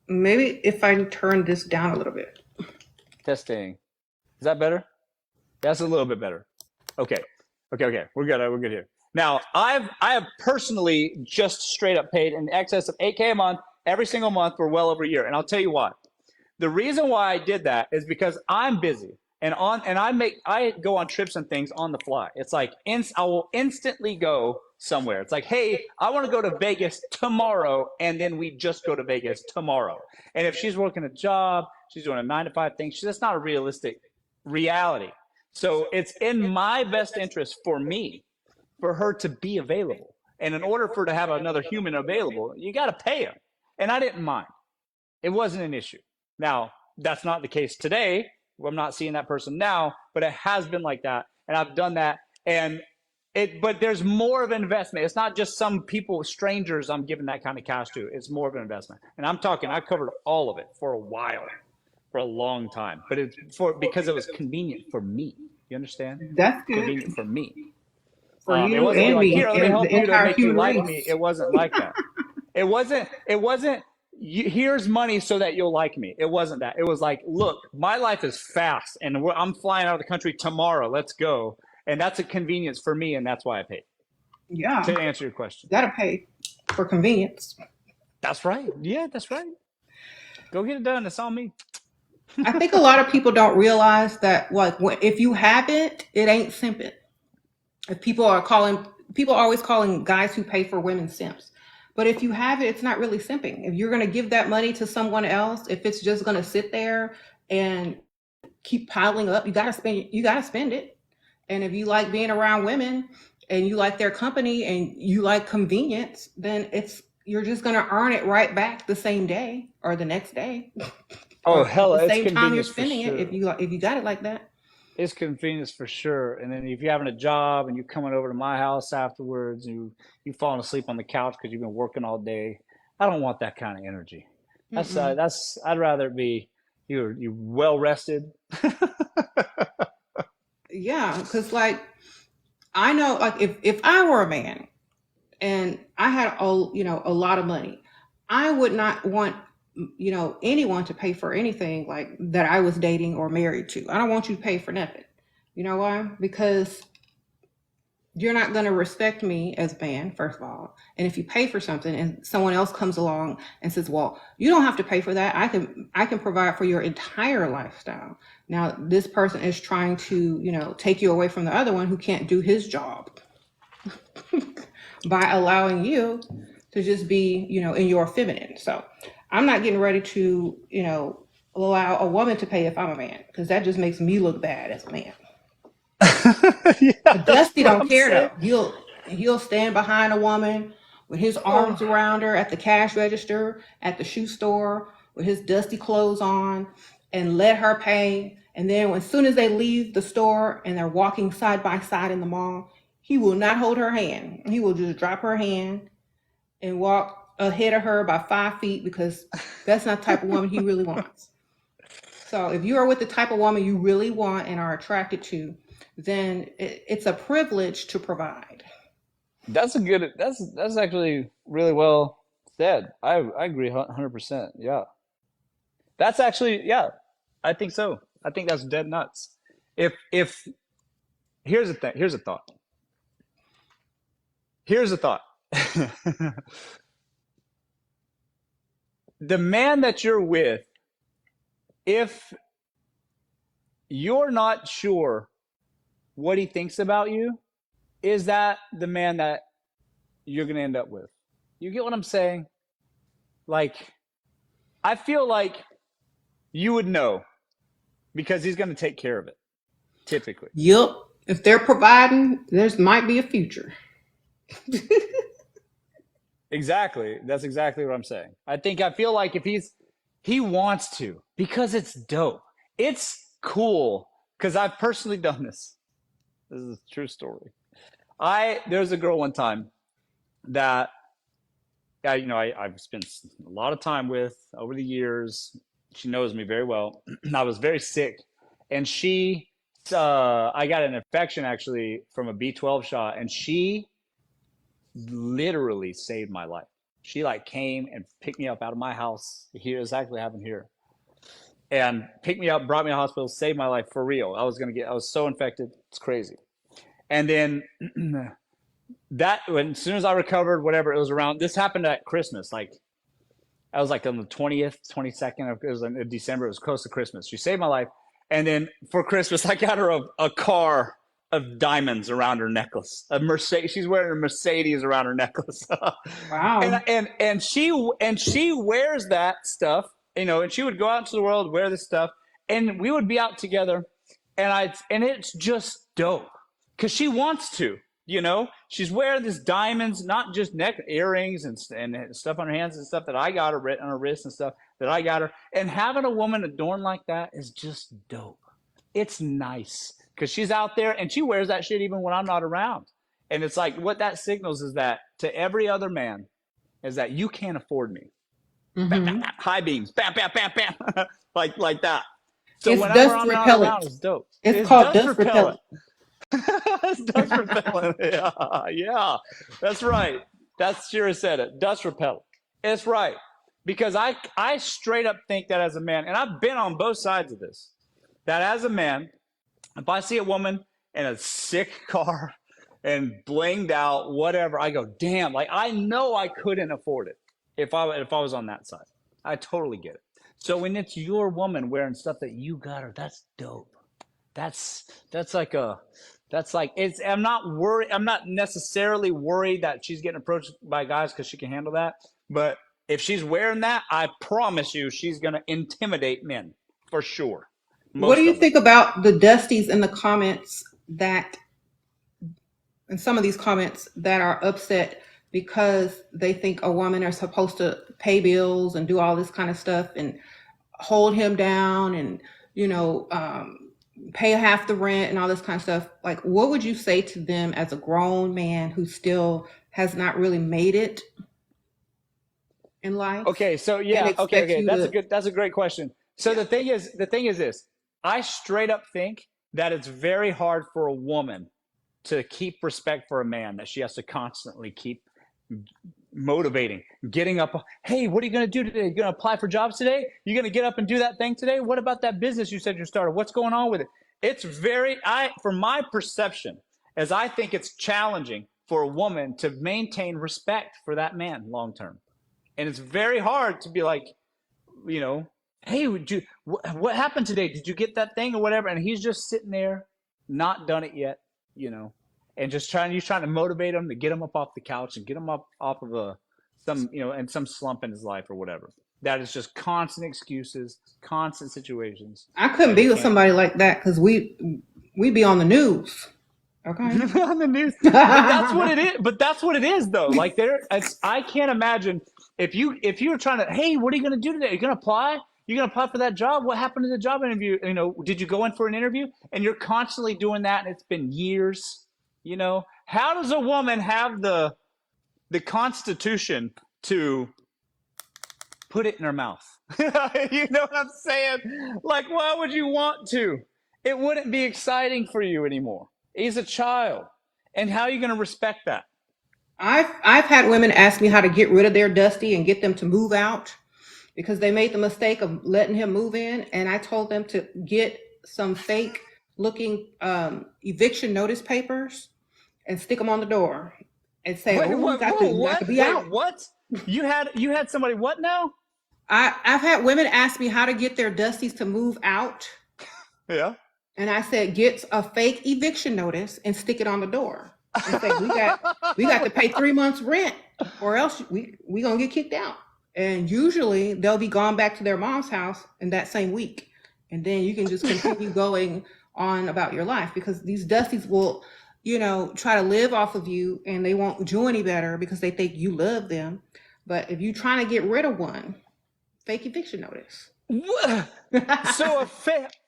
Maybe if I turn this down a little bit. Testing. Is that better? That's a little bit better. Okay. Okay. We're good. We're good here. Now, I have personally just straight up paid in excess of $8K a month every single month for well over a year. And I'll tell you why. The reason why I did that is because I'm busy and I go on trips and things on the fly. It's like I will instantly go somewhere. It's like, hey, I want to go to Vegas tomorrow, and then we just go to Vegas tomorrow. And if she's working a job, she's doing a 9 to 5 thing, that's not a realistic reality. So it's in my best interest for me, for her to be available. And in order for her to have another human available, you got to pay him. And I didn't mind. It wasn't an issue. Now, that's not the case today. I'm not seeing that person now, but it has been like that. And I've done that. But there's more of an investment. It's not just some people, strangers, I'm giving that kind of cash to. It's more of an investment. And I covered all of it for a while, for a long time. But because it was convenient for me. You understand? That's good. Convenient for me. For It you wasn't and like, me here, let me and help the you to entire make you human like race. me. It wasn't like that. It wasn't, here's money so that you'll like me. It wasn't that. It was like, look, my life is fast and I'm flying out of the country tomorrow. Let's go. And that's a convenience for me. And that's why I paid. Yeah, To answer your question. you gotta pay for convenience. That's right. Yeah, that's right. Go get it done. It's on me. I think a lot of people don't realize that, like, if you have it, it ain't simping. If people are always calling guys who pay for women simps. But if you have it, it's not really simping. If you're going to give that money to someone else, if it's just going to sit there and keep piling up, you got to spend it. You got to spend it. And if you like being around women and you like their company and you like convenience, then you're just going to earn it right back the same day or the next day. Oh, or hell, at the it's same time you're convenience for spending it, sure. if you got it like that. It's convenience for sure. And then if you're having a job and you're coming over to my house afterwards, and you falling asleep on the couch because you've been working all day, I don't want that kind of energy. Mm-mm. I'd rather it be you're well rested. Yeah, because like I know, like if I were a man and I had a lot of money, I would not want anyone to pay for anything like that I was dating or married to. I don't want you to pay for nothing. You know why? Because you're not going to respect me as a man, first of all. And if you pay for something and someone else comes along and says, well, you don't have to pay for that, I can provide for your entire lifestyle. Now this person is trying to take you away from the other one who can't do his job by allowing you to just be in your feminine. So I'm not getting ready to allow a woman to pay if I'm a man, because that just makes me look bad as a man. Yeah, But that's Dusty what don't I'm care saying. though. He'll stand behind a woman with his arms Oh, around her at the cash register, at the shoe store, with his dusty clothes on, and let her pay. And then as soon as they leave the store and they're walking side by side in the mall, he will not hold her hand. He will just drop her hand and walk ahead of her by 5 feet, because that's not the type of woman he really wants. So if you are with the type of woman you really want and are attracted to, then it's a privilege to provide. that's actually really well said. I agree 100%. Yeah. That's actually, yeah, I think so. I think that's dead nuts. If here's the thing, here's a thought. Here's a thought. The man that you're with, if you're not sure what he thinks about you, is that the man that you're going to end up with? You get what I'm saying? Like, I feel like you would know because he's going to take care of it, typically. Yep. If they're providing, there's might be a future. Exactly. That's exactly what I'm saying. I feel like if he wants to, because it's dope. It's cool because I've personally done this. This is a true story. There's a girl one time that I've spent a lot of time with over the years. She knows me very well. I was very sick, and she I got an infection actually from a B12 shot, and she literally saved my life. She like came and picked me up out of my house. Here exactly what happened here, and picked me up, brought me to the hospital, saved my life for real. I was so infected, it's crazy. And then as soon as I recovered, whatever, it was around. This happened at Christmas, like I was like on the 20th, 22nd of, it was in December. It was close to Christmas. She saved my life. And then for Christmas, I got her a car of diamonds around her necklace. A Mercedes. She's wearing a Mercedes around her necklace. Wow. and she wears that stuff, and she would go out into the world, wear this stuff, and we would be out together, and it's just dope because she wants to. She's wearing these diamonds, not just neck earrings and stuff on her hands and stuff that I got her on her wrists and stuff that I got her. And having a woman adorned like that is just dope. It's nice because she's out there and she wears that shit even when I'm not around. And it's like what that signals is that to every other man is that you can't afford me. Bam, bam, Hmm. bam, high beams, bam, bam, bam, bam, like that. So It's whenever dust I'm not repellent. around, it's dope. It's It's called dust dust repellent. repellent. Dust repellent. Yeah, that's right. That's Shira said it. Dust repellent. It's right. Because I straight up think that as a man, and I've been on both sides of this, that as a man, if I see a woman in a sick car and blinged out, whatever, I go, damn, like I know I couldn't afford it if I was on that side. I totally get it. So when it's your woman wearing stuff that you got her, that's dope. That's like a that's like it's I'm not worried. I'm not necessarily worried that she's getting approached by guys because she can handle that. But if she's wearing that, I promise you she's gonna intimidate men for sure. What do Most you of them. think about the Dusties in the comments that, and some of these comments that are upset because they think a woman is supposed to pay bills and do all this kind of stuff and hold him down and, you know, pay half the rent and all this kind of stuff. Like, what would you say to them as a grown man who still has not really made it in life Okay, so and yeah, okay, expects okay. you to, That's a great question. So yeah. the thing is this. I straight up think that it's very hard for a woman to keep respect for a man, that she has to constantly keep motivating, getting up. Hey, what are you going to do today? You going to apply for jobs today? You going to get up and do that thing today? What about that business you said you started? What's going on with it? It's from my perception, as I think it's challenging for a woman to maintain respect for that man long term. And it's very hard to be like, you know, hey, what happened today? Did you get that thing or whatever? And he's just sitting there, not done it yet, you know, and you're trying to motivate him to get him up off the couch and get him up off of and some slump in his life or whatever. That is just constant excuses, constant situations, I couldn't and be it with can't. somebody like that because we be on the news. Okay. On the news. But that's what it is. But that's what it is, though. Like I can't imagine if you were trying to, hey, what are you going to do today? Are you going to apply? You're going to apply for that job? What happened to the job interview? You know, did you go in for an interview? And you're constantly doing that, and it's been years. You know, how does a woman have the constitution to put it in her mouth? You know what I'm saying? Like, why would you want to? It wouldn't be exciting for you anymore. He's a child. And how are you going to respect that? I've had women ask me how to get rid of their Dusty and get them to move out because they made the mistake of letting him move in, and I told them to get some fake looking eviction notice papers and stick them on the door and say, Wait, "Oh, what? Whoa, you got to what? be Wait, out." what? You had somebody what now? I've had women ask me how to get their Dusties to move out, Yeah. and I said, get a fake eviction notice and stick it on the door and say, we got to pay 3 months rent or else we gonna get kicked out. And usually they'll be gone back to their mom's house in that same week. And then you can just continue going on about your life because these Dusties will, try to live off of you and they won't do any better because they think you love them. But if you're trying to get rid of one, fake eviction notice. So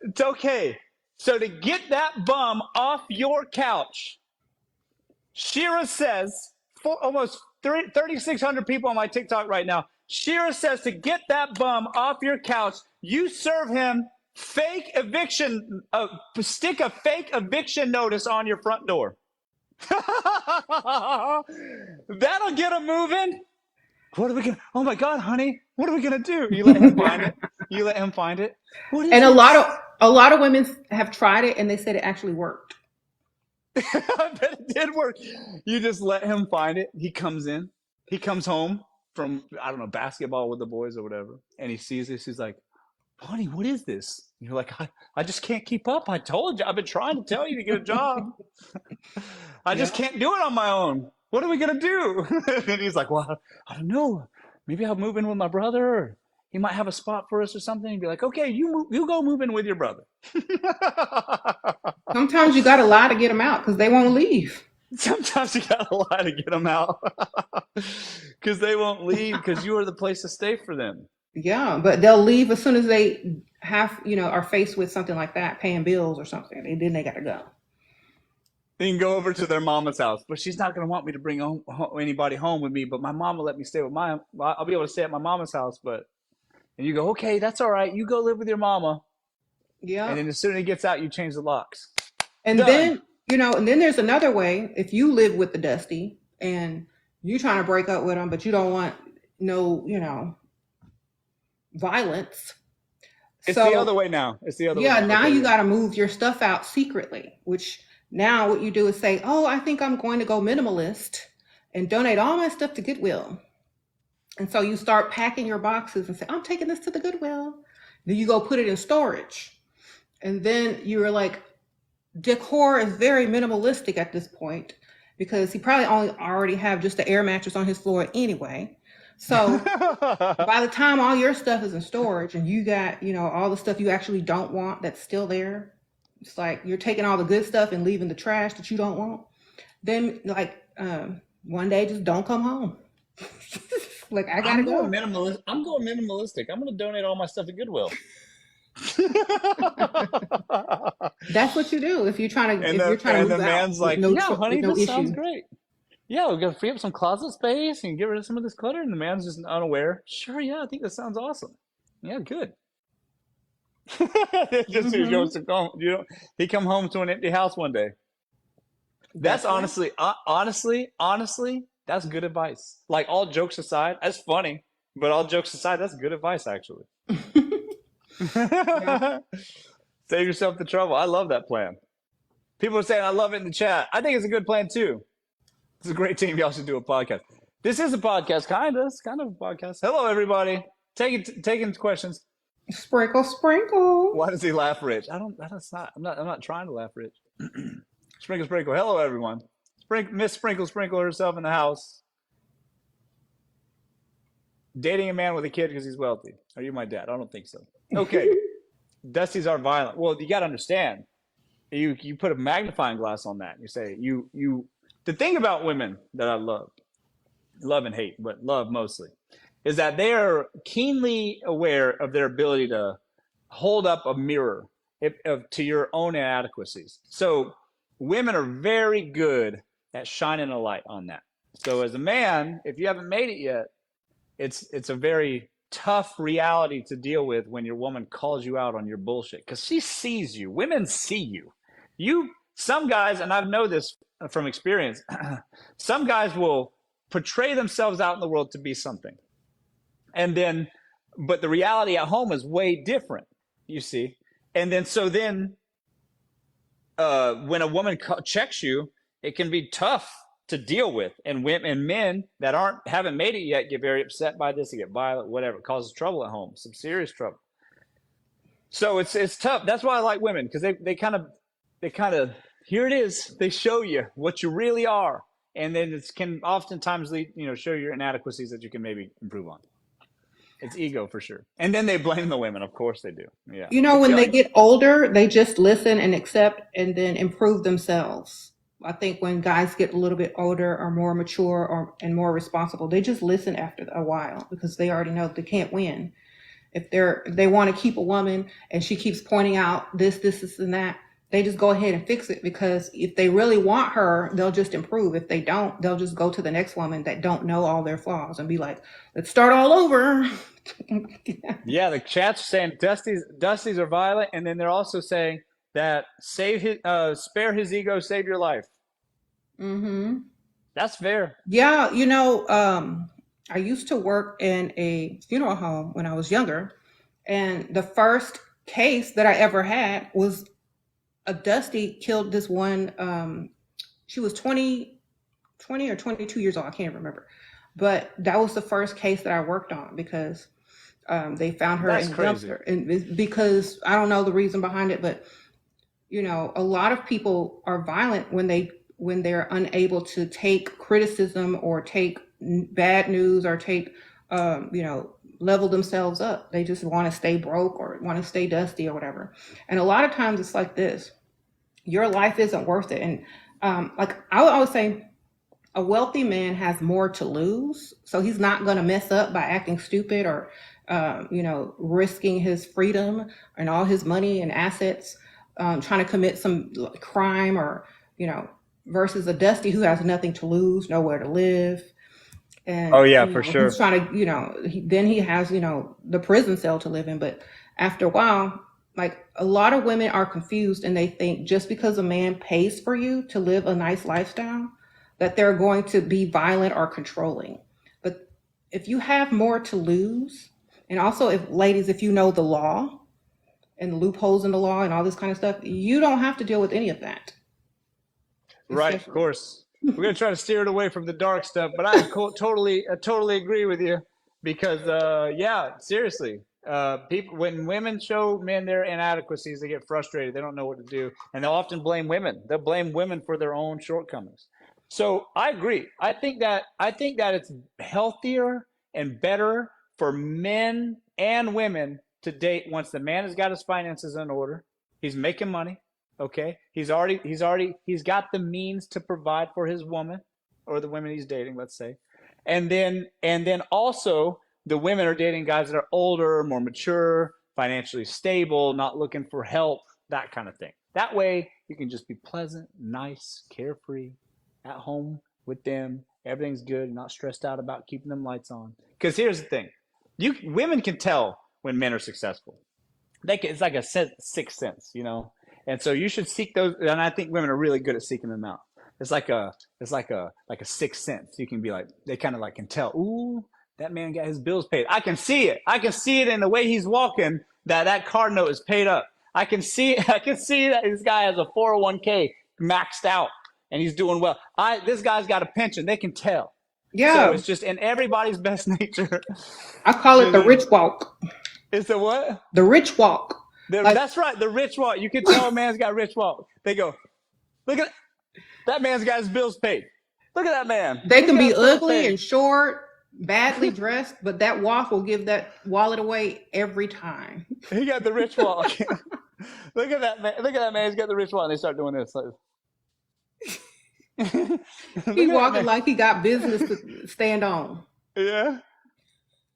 it's okay. So to get that bum off your couch, Shira says, for almost 3,600 people on my TikTok right now, Shira says to get that bum off your couch, you serve him fake eviction, stick a fake eviction notice on your front door. That'll get them moving. What are we gonna? Oh my God, honey, what are we gonna do? You let him find it. You let him find it. What is And this? a lot of women have tried it and they said it actually worked. I bet it did work. You just let him find it. He comes in. He comes home from, I don't know, basketball with the boys or whatever, and he sees this. He's like, "Honey, what is this?" And you're like, I just can't keep up. I told you. I've been trying to tell you to get a job. I Yeah. just can't do it on my own. What are we gonna do? And he's like, "Well, I don't know. Maybe I'll move in with my brother. Or he might have a spot for us or something." And be like, "Okay, you go move in with your brother." Sometimes you got to lie to get them out because they won't leave. Sometimes you gotta lie to get them out because they won't leave because you are the place to stay for them. Yeah, but they'll leave as soon as they are faced with something like that, paying bills or something. And then they got to go. They can go over to their mama's house, but she's not gonna want me to bring anybody home with me. But my mom will let me stay with I'll be able to stay at my mama's house. And you go, okay, that's all right. You go live with your mama. Yeah. And then as soon as he gets out, you change the locks. And Done. then there's another way. If you live with the Dusty and you're trying to break up with him, but you don't want no, violence. It's the other way now. It's the other way. Yeah, now. now Okay, you got to move your stuff out secretly, which now what you do is say, oh, I think I'm going to go minimalist and donate all my stuff to Goodwill. And so you start packing your boxes and say, I'm taking this to the Goodwill. Then you go put it in storage. And then you're like, decor is very minimalistic at this point because he probably already have just the air mattress on his floor anyway. So by the time all your stuff is in storage and you got, all the stuff you actually don't want that's still there, it's like you're taking all the good stuff and leaving the trash that you don't want. Then one day just don't come home. Like I gotta go. I'm going minimalistic. I'm going to donate all my stuff to Goodwill. That's what you do if you're trying to. And the man's like, yeah, honey, this sounds great. Yeah, we're gonna free up some closet space and get rid of some of this clutter. And the man's just unaware. Sure, yeah, I think that sounds awesome. Yeah, good. Just he goes to come. He come home to an empty house one day. That's honestly, that's good advice. Like all jokes aside, that's funny. But all jokes aside, that's good advice actually. Yeah. Save yourself the trouble. I love that plan. People are saying I love it in the chat. I think it's a good plan too. It's a great team. Y'all should do a podcast. This is a podcast, kind of. It's kind of a podcast. Hello, everybody. Taking questions. Sprinkle, sprinkle. Why does he laugh, Rich? I'm not trying to laugh, Rich. Sprinkle, sprinkle. Hello, everyone. Miss Sprinkle herself in the house. Dating a man with a kid because he's wealthy. Are you my dad? I don't think so. Okay. Dusty's are violent. Well, you got to understand. You put a magnifying glass on that. And you say the thing about women that I love and hate, but love mostly, is that they are keenly aware of their ability to hold up a mirror to your own inadequacies. So women are very good at shining a light on that. So as a man, if you haven't made it yet, it's a very tough reality to deal with when your woman calls you out on your bullshit because she sees you. Women see you. Some guys, and I know this from experience, some guys will portray themselves out in the world to be something. But the reality at home is way different, you see. And then when a woman checks you, it can be tough to deal with. And men that haven't made it yet get very upset by this, they get violent, whatever. It causes trouble at home, some serious trouble. So it's tough. That's why I like women, because they kind of here it is. They show you what you really are, and then it can oftentimes show your inadequacies that you can maybe improve on. It's ego for sure. And then they blame the women. Of course they do. Yeah. When they get older, they just listen and accept and then improve themselves. I think when guys get a little bit older or more mature and more responsible, they just listen after a while because they already know they can't win. If they want to keep a woman and she keeps pointing out this, and that, they just go ahead and fix it, because if they really want her, they'll just improve. If they don't, they'll just go to the next woman that don't know all their flaws and be like, let's start all over. Yeah, the chat's saying Dusty's are violent, and then they're also saying that spare his ego, save your life. Hmm. That's fair. Yeah, I used to work in a funeral home when I was younger, and the first case that I ever had was a Dusty killed this one. She was 20 or 22 years old. I can't remember, but that was the first case that I worked on, because they found her That's in the crazy. dumpster, and because I don't know the reason behind it, but a lot of people are violent when they're unable to take criticism or take bad news or take level themselves up. They just want to stay broke or want to stay dusty or whatever. And a lot of times it's like this: your life isn't worth it. And like I would always say, a wealthy man has more to lose, so he's not going to mess up by acting stupid or risking his freedom and all his money and assets, trying to commit some crime, or versus a Dusty who has nothing to lose, nowhere to live, Oh and yeah, for he's sure. trying to then he has the prison cell to live in. But after a while, like, a lot of women are confused, and they think just because a man pays for you to live a nice lifestyle, that they're going to be violent or controlling. But if you have more to lose, and also, if ladies, if you know the law and loopholes in the law and all this kind of stuff, you don't have to deal with any of that. Right, of Especially. course. We're gonna try to steer it away from the dark stuff, but I totally agree with you because, yeah, seriously, people when women show men their inadequacies, they get frustrated. They don't know what to do, and they'll often blame women. They'll blame women for their own shortcomings. So I agree. I think that it's healthier and better for men and women to date once the man has got his finances in order. He's making money. Okay, he's got the means to provide for his woman or the women he's dating, let's say, and then also the women are dating guys that are older, more mature, financially stable, not looking for help, that kind of thing. That way, you can just be pleasant, nice, carefree, at home with them. Everything's good, not stressed out about keeping them lights on. Because here's the thing: women can tell when men are successful. It's like a sixth sense. And so you should seek those. And I think women are really good at seeking them out. It's like a sixth sense. You can be like, they kind of like can tell. Ooh, that man got his bills paid. I can see it. I can see it in the way he's walking. That car note is paid up. I can see. I can see that this guy has a 401k maxed out and he's doing well. This guy's got a pension. They can tell. So Yeah, it's just in everybody's best nature. I call it the rich walk. It's a what? The rich walk. Like, That's right, the rich walk. You can tell a man's got rich walk. They go, look at that man's got his bills paid. Look at that man. they He's can got be his bills ugly paid. and short, badly dressed, but that walk will give that wallet away every time. He got the rich walk. Look at that man. Look at that man. He's got the rich walk. And they start doing this. Like, look He at that walking man. like he got business to stand on. Yeah.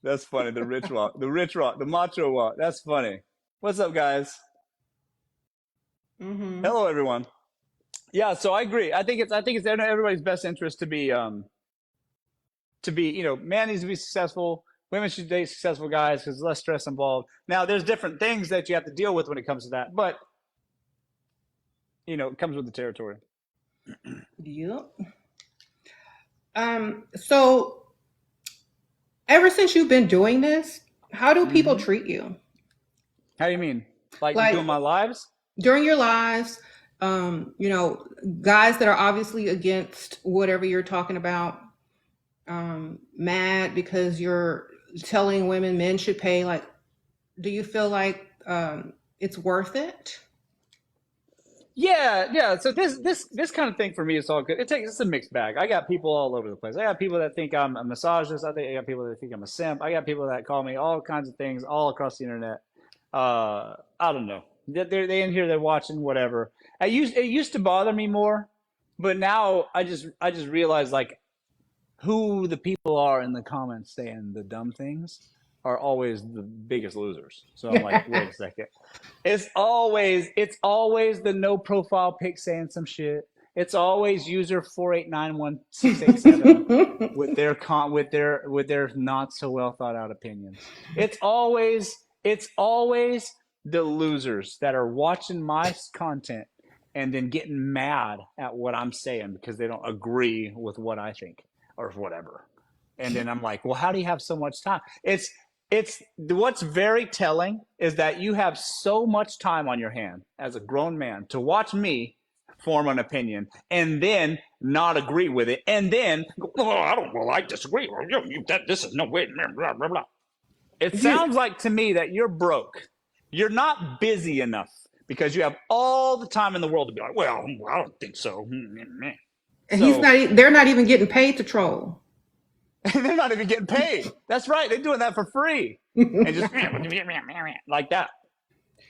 That's funny. The rich walk. The rich walk. The macho walk. That's funny. What's up, guys? Hmm. Hello, everyone. Yeah, so I agree. I think it's in everybody's best interest to be, man needs to be successful. Women should date successful guys because there's less stress involved. Now, there's different things that you have to deal with when it comes to that, but it comes with the territory. Yep. So ever since you've been doing this, how do people Hmm. treat you? How do you mean? Like Like, doing my lives? during your lives, guys that are obviously against whatever you're talking about, mad because you're telling women men should pay. Like, do you feel like it's worth it? Yeah, yeah. So this kind of thing for me is all good. It's a mixed bag. I got people all over the place. I got people that think I'm a misogynist. I got people that think I'm a simp. I got people that call me all kinds of things all across the internet. I don't know. They in here, they're watching whatever. It used to bother me more, but now I just realize like who the people are in the comments saying the dumb things. are always the biggest losers. So I'm like, wait a second. It's always the no profile pic saying some shit. It's always user 4891687 with their not so well thought out opinions. It's always the losers that are watching my content and then getting mad at what I'm saying because they don't agree with what I think or whatever. And then I'm like, well, how do you have so much time? It's what's very telling is that you have so much time on your hand as a grown man to watch me form an opinion and then not agree with it and then go, oh, I disagree. This is no way. Blah, blah, blah. It You, sounds like to me that you're broke. You're not busy enough because you have all the time in the world to be like, well, I don't think so. and he's So not. They're not even getting paid to troll. they're not even getting paid. That's right. They're doing that for free and just like that.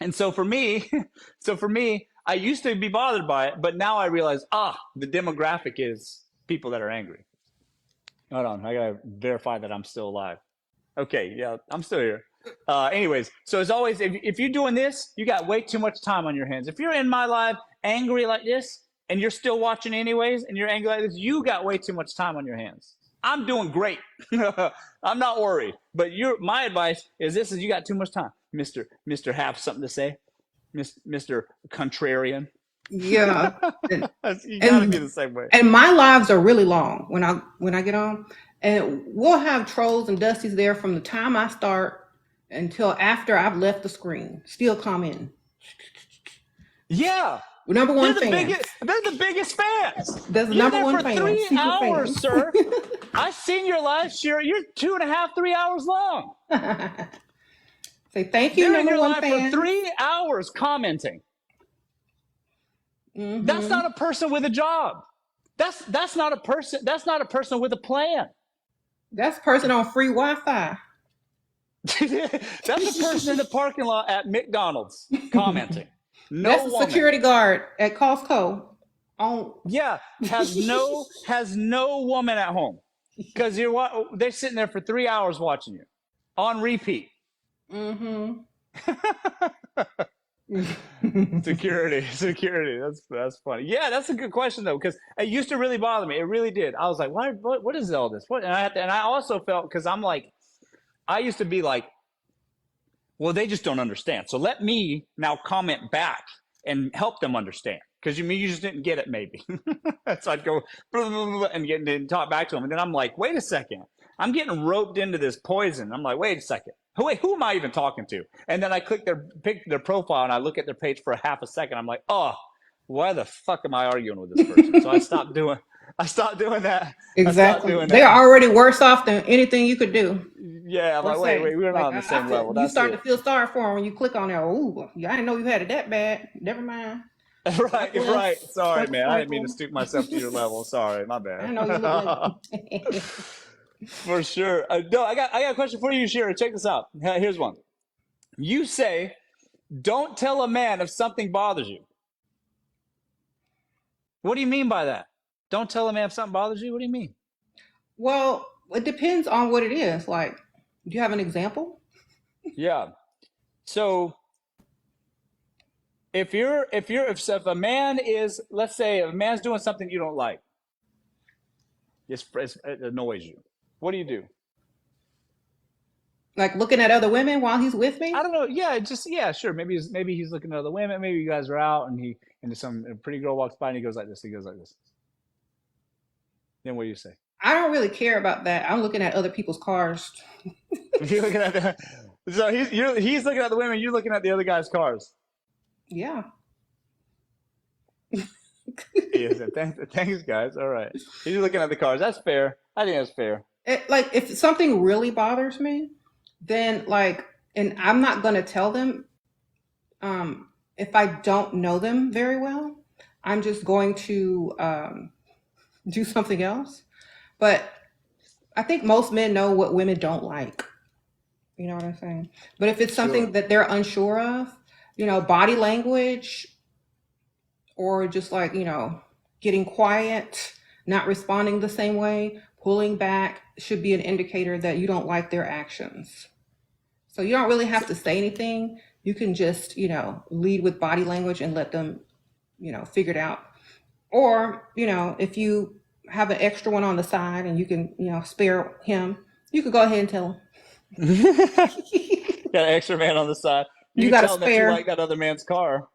And so for me, I used to be bothered by it, but now I realize, the demographic is people that are angry. Hold on, I gotta verify that I'm still alive. Okay, yeah, I'm still here. Anyways, so as always, if you're doing this, you got way too much time on your hands. If you're in my live angry like this, and you're still watching anyways, and you're angry like this, you got way too much time on your hands. I'm doing great. I'm not worried. But my advice is this: is you got too much time, Mister. Have something to say, Mister Contrarian. Yeah, and You gotta be and the same way. and my lives are really long when I get on, and we'll have trolls and dusties there from the time I start until after I've left the screen, still commenting. Yeah, Number they're one the fans. biggest. They're the biggest fans. There's the You're number there one for fan, three secret hours, fan. sir. I've seen your live share. You're 2.5, 3 hours long. Say thank you, They're in number your one live for fan. 3 hours commenting. That's Hmm. not a person with a job. That's not a person. That's not a person with a plan. That's a person on free Wi-Fi. That's a person in the parking lot at McDonald's commenting. That's No the woman. security guard at Costco. On. Yeah, has no woman at home because they're sitting there for 3 hours watching you on repeat. Hmm. Security. That's funny. Yeah, that's a good question though, because it used to really bother me. It really did. I was like, what is all this? What? And I also felt because I'm like, I used to be like, well, they just don't understand. So let me now comment back and help them understand. Because you just didn't get it, maybe. So I'd go blah, blah, blah, and talk back to them. And then I'm like, wait a second. I'm getting roped into this poison. I'm like, wait a second. Wait, who am I even talking to? And then I pick their profile and I look at their page for a half a second. I'm like, oh, why the fuck am I arguing with this person? So I stopped doing that. I stopped Exactly. doing They're that. already worse off than anything you could do Yeah, I'm or like, wait, say. we're not Like on the I same feel, level. you That's start to it. feel sorry for them when you click on there. Ooh, I didn't know you had it that bad. Never mind. Right, Swipe right. left, Sorry, sprinkle, man. I didn't mean to sprinkle. stoop myself to your level. Sorry, my I bad. know you look like. For sure. No, I got a question for you, Shira. Check this out. Here's one. You say, don't tell a man if something bothers you. What do you mean by that? Don't tell a man if something bothers you? What do you mean? Well, it depends on what it is. Like, do you have an example? Yeah. So if a man is, let's say, if a man's doing something you don't like, it annoys you. What do you do? Like looking at other women while he's with I me? don't know. Yeah, sure. Maybe he's looking at other women. Maybe you guys are out and some pretty girl walks by and he goes like this. He goes like this. Then what do you say? I don't really care about that. I'm looking at other people's cars. You're looking at so he's looking at the women. You're looking at the other guy's cars. Yeah. He said, thanks, guys. All right. He's looking at the cars. That's fair. I think that's fair. Like if something really bothers me, then like, and I'm not gonna tell them if I don't know them very well. I'm just going to do something else. But I think most men know what women don't like. You know what I'm saying? But if it's something Sure. that they're unsure of, body language or just like, getting quiet, not responding the same way, pulling back should be an indicator that you don't like their actions. So you don't really have to say anything. You can just, lead with body language and let them, figure it out. Or, if you have an extra one on the side and you can, spare him, you could go ahead and tell Got him. an extra man on the side. You You can got a tell him that you spare. like that other man's car.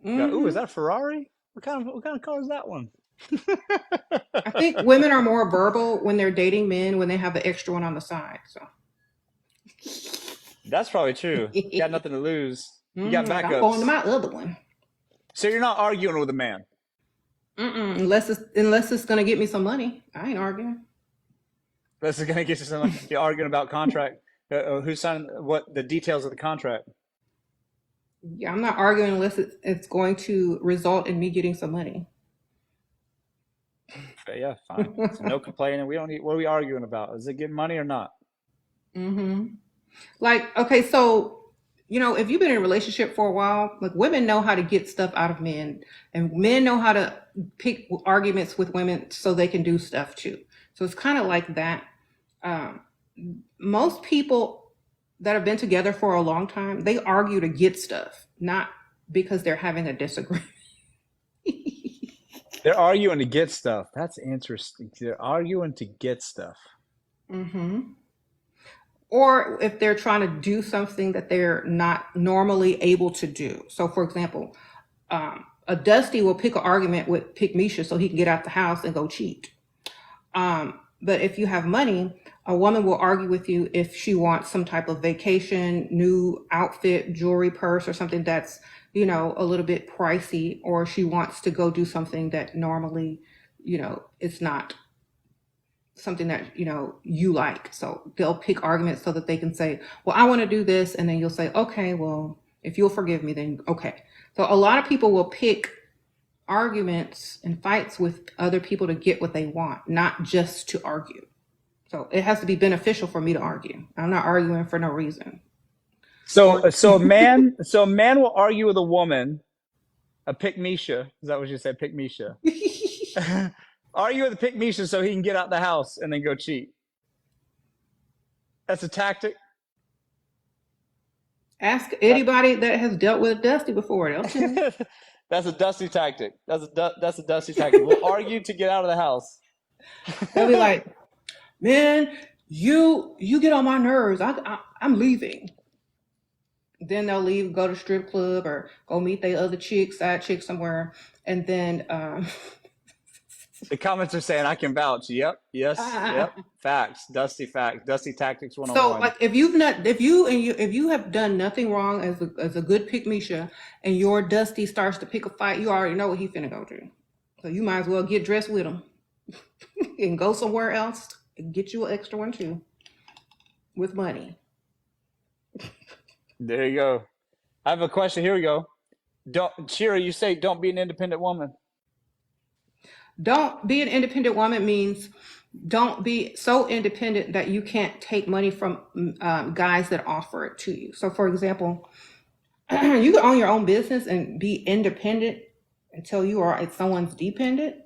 Yeah. Ooh, is Hmm. that a Ferrari? What kind of car is that one? I think women are more verbal when they're dating men when they have the extra one on the side. So, That's probably true. Got nothing to lose. You got like I'm going to backups. my other one. So you're not arguing with a man. Mm-mm, unless it's gonna get me some money, I ain't arguing. That's gonna get you some. You're arguing about contract. Who's signing what the details of the contract? Yeah, I'm not arguing unless it's going to result in me getting some money. Okay, yeah, fine. So no complaining. We don't need. What are we arguing about? Is it getting money or not? Hmm. Like, okay, so if you've been in a relationship for a while, like women know how to get stuff out of men, and men know how to pick arguments with women so they can do stuff too. So it's kind of like that. Um, Most people that have been together for a long time, they argue to get stuff, not because they're having a disagreement. They're arguing to get stuff. That's interesting. They're arguing to get stuff. Hmm. Or if they're trying to do something that they're not normally able to do. So, for example, a Dusty will pick an argument with Pick Misha so he can get out the house and go cheat. But if you have money, a woman will argue with you if she wants some type of vacation, new outfit, jewelry, purse, or something that's, a little bit pricey, or she wants to go do something that normally, it's not something that, you like. So they'll pick arguments so that they can say, well, I want to do this. And then you'll say, okay, well, if you'll forgive me, then okay. So a lot of people will pick arguments and fights with other people to get what they want, not just to argue. So it has to be beneficial for me to argue. I'm not arguing for no reason. So, Or so a man will argue with a woman. A pick Misha. Is that what you said? Pick Misha. Argue with a pick Misha so he can get out the house and then go cheat. That's a tactic. ask That anybody that has dealt with Dusty before. They'll tell you. that's a dusty tactic. That's a dusty tactic. We'll argue to get out of the house. They'll be like, man, you get on my nerves. I'm leaving. Then they'll leave, go to strip club or go meet their other chick, side chick somewhere, and then The comments are saying I can vouch. Yep. Yes. Yep. Facts. Dusty facts. Dusty tactics so 101. like if you have done nothing wrong as a good pick Misha, and your Dusty starts to pick a fight, you already know what he finna go do. So you might as well get dressed with him and go somewhere else and get you an extra one too with money. There you go. I have a question. Here we go. Don't Shira, you say don't be an independent woman. Don't be an independent woman means don't be so independent that you can't take money from guys that offer it to you. So, for example, you can own your own business and be independent until you are someone's dependent,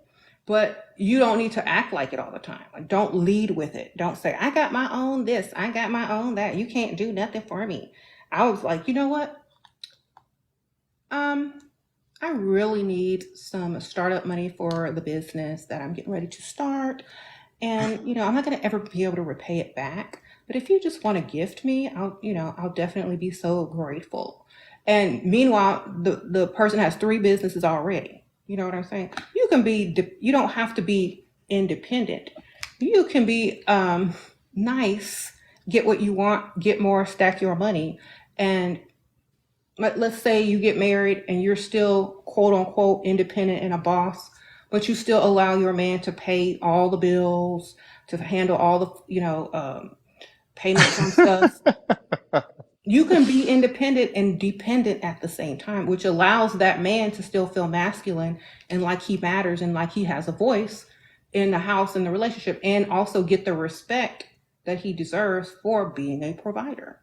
but you don't need to act like it all the time. Like, don't lead with it. Don't say, I got my own this, I got my own that. You can't do nothing for me. I was like, you know what? Um, I really need some startup money for the business that I'm getting ready to start. And, I'm not going to ever be able to repay it back. But if you just want to gift me, I'll definitely be so grateful. And meanwhile, the person has three businesses already. You know what I'm saying? You don't have to be independent. You can be nice, get what you want, get more, stack your money. And let's say you get married and you're still quote unquote independent and a boss, but you still allow your man to pay all the bills, to handle all the payments on stuff. You can be independent and dependent at the same time, which allows that man to still feel masculine and like he matters and like he has a voice in the house and the relationship, and also get the respect that he deserves for being a provider.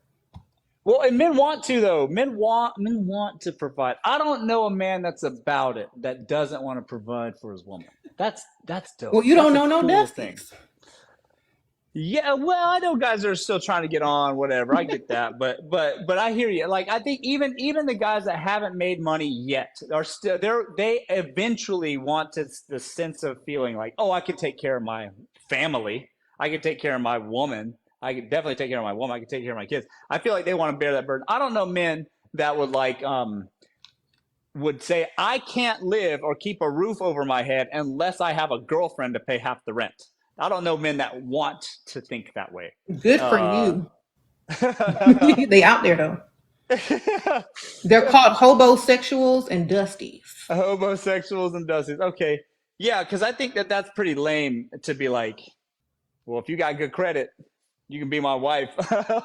Well, and men want to though. Men want to provide. I don't know a man that's about it that doesn't want to provide for his woman. That's Well, dope. you That's don't a know no cool thing. Dusties. Yeah, well, I know guys are still trying to get on, whatever. I get that, but I hear you. Like I think even the guys that haven't made money yet are still they eventually want the sense of feeling like, oh, I can take care of my family. I can take care of my woman. I can definitely take care of my woman. I can take care of my kids. I feel like they want to bear that burden. I don't know men that would say I can't live or keep a roof over my head unless I have a girlfriend to pay half the rent. I don't know men that want to think that way. Good for Uh, you. They out there though. They're called hobosexuals and dusties. Homosexuals and dusties. Okay. Yeah, because I think that that's pretty lame to be like, well, if you got good credit, you can be my wife.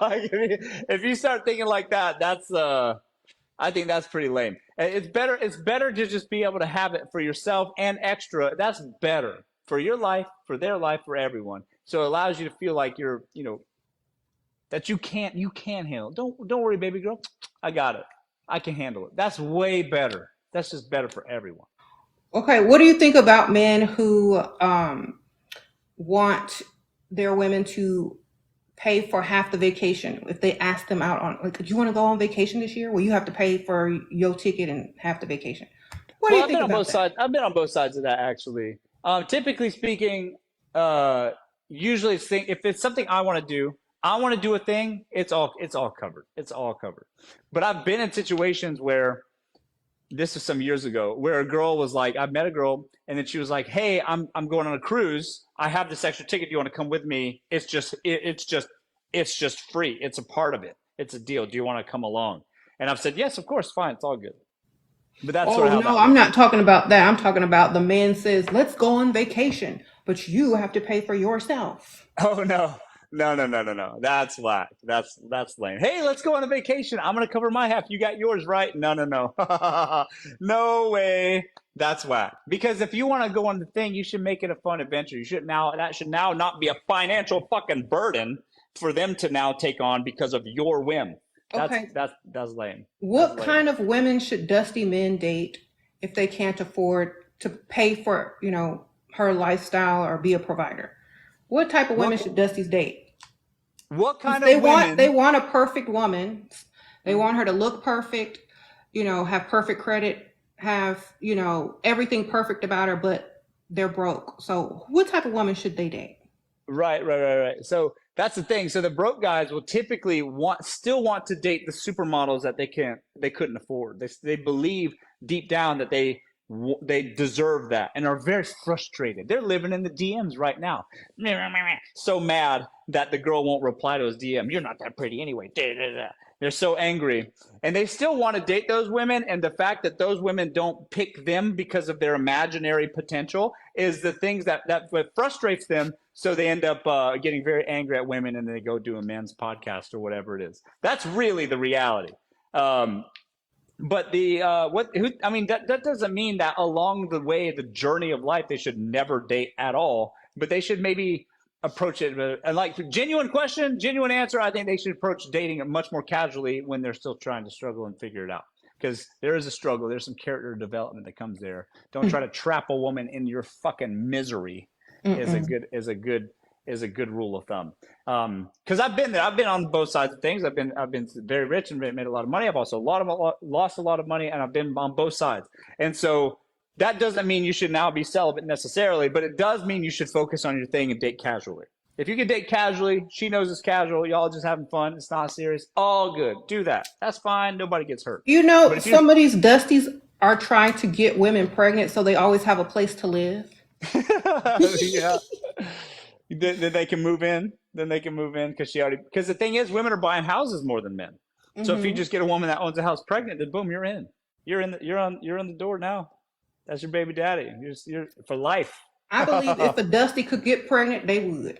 Like, if you start thinking like that, I think that's pretty lame. It's better to just be able to have it for yourself and extra. That's better for your life, for their life, for everyone. So it allows you to feel like you're, that you can handle. Don't worry, baby girl. I got it. I can handle it. That's way better. That's just better for everyone. Okay, what do you think about men who want their women to pay for half the vacation if they ask them out on, like, do you want to go on vacation this year? Well, you have to pay for your ticket and half the vacation. What do Well, you I've been think on about both that? sides. I've been on both sides of that actually. Typically speaking, usually if it's something I want to do, I want to do a thing. It's all covered. It's all covered. But I've been in situations where this was some years ago where a girl was like, I met a girl and then she was like, hey, I'm going on a cruise. I have this extra ticket. Do you want to come with me? It's just free. It's a part of it. It's a deal. Do you want to come along? And I've said, yes, of course, fine. It's all good. But that's sort Oh of how no, that I'm works. not talking about that. I'm talking about the man says, let's go on vacation, but you have to pay for yourself. Oh no. No, no, no, no, no. That's whack. That's lame. Hey, let's go on a vacation. I'm gonna cover my half. You got yours, right? No, no, no. No way. That's whack. Because if you want to go on the thing, you should make it a fun adventure. That should now not be a financial fucking burden for them to now take on because of your whim. That's Okay, that's that's lame. That's what lame. kind of women should dusty men date if they can't afford to pay for, her lifestyle or be a provider? What type of women What should Dusties date? what 'Cause kind they of want they women? want a perfect woman. They Mhm. want her to look perfect, have perfect credit, have, everything perfect about her, but they're broke. So what type of woman should they date? Right, right, right, right. So that's the thing. So the broke guys will typically still want to date the supermodels that they couldn't afford. They believe deep down that they deserve that and are very frustrated. They're living in the DMs right now, so mad that the girl won't reply to his DM. You're not that pretty anyway. They're so angry, and they still want to date those women. And the fact that those women don't pick them because of their imaginary potential is the things that what frustrates them. So they end up getting very angry at women, and then they go do a men's podcast or whatever it is. That's really the reality. Um, but the what who I mean that doesn't mean that along the way, the journey of life, they should never date at all. But they should maybe approach it and like genuine question, genuine answer. I think they should approach dating much more casually when they're still trying to struggle and figure it out. Because there is a struggle. There's some character development that comes there. Don't try to trap a woman in your fucking misery. Is a Mm-mm. good is a good is a good rule of thumb. Because I've been there. I've been on both sides of things. I've been very rich and made a lot of money. I've also lost a lot of money, and I've been on both sides. And so that doesn't mean you should now be celibate necessarily, but it does mean you should focus on your thing and date casually. If you can date casually, she knows it's casual. Y'all just having fun. It's not serious. All good. Do that. That's fine. Nobody gets hurt. But if you, Some of these Dusties are trying to get women pregnant so they always have a place to live. yeah, then they can move in. Then they can move in because the thing is, women are buying houses more than men. So if you Hmm. just get a woman that owns a house pregnant, then boom, you're in. You're on the door now. That's your baby daddy. You're for life. I believe if a Dusty could get pregnant, they would.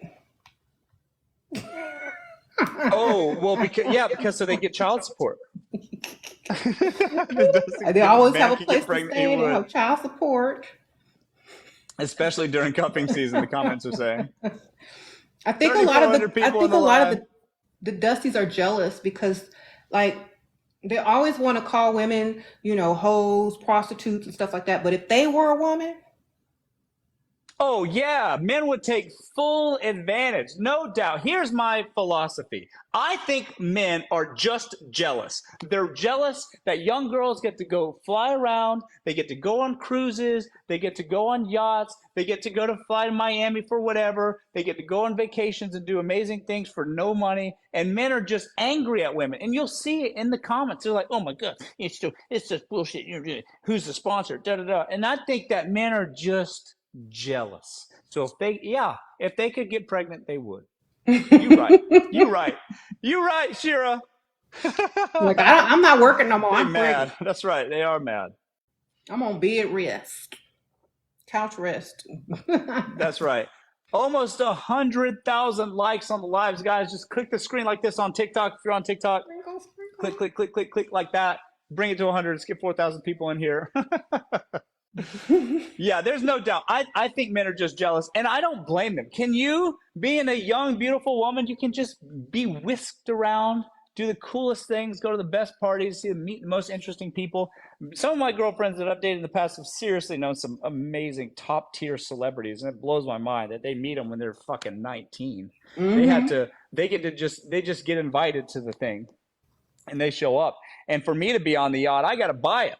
Oh well, because so they get child support. The They always have man a can place get to pregnant. He stay. They would, have child support. especially during cupping season. The comments are saying I think a lot of the 3,400 I people in think the a lot of live. the Dusties are jealous because, like, they always want to call women, hoes, prostitutes, and stuff like that. But if they were a woman, Oh, yeah, men would take full advantage, no doubt. Here's my philosophy. I think men are just jealous. They're jealous that young girls get to go fly around, they get to go on cruises, they get to go on yachts, they get to go to fly to Miami for whatever, they get to go on vacations and do amazing things for no money, and men are just angry at women. And you'll see it in the comments. They're like, "Oh my god, it's just bullshit. Who's the sponsor? Da da da." And I think that men are just jealous. So if they could get pregnant, they would. You right. You right. You right, Shira. Like I'm not working no more. They I'm mad. pregnant. That's right. They are mad. I'm on bed rest, couch rest. That's right. Almost 100,000 likes on the lives, guys. Just click the screen like this on TikTok. If you're on TikTok, Sprinkle, click, sprinkle. click, click, click, click like that. Bring it to 100. Let's get 4,000 people in here. Yeah, there's no doubt. I think men are just jealous, and I don't blame them. Can you, being a young, beautiful woman, you can just be whisked around, do the coolest things, go to the best parties, meet the most interesting people. Some of my girlfriends that I've dated in the past have seriously known some amazing top tier celebrities, and it blows my mind that they meet them when they're fucking 19. Hmm. They just get invited to the thing, and they show up. And for me to be on the yacht, I got to buy it.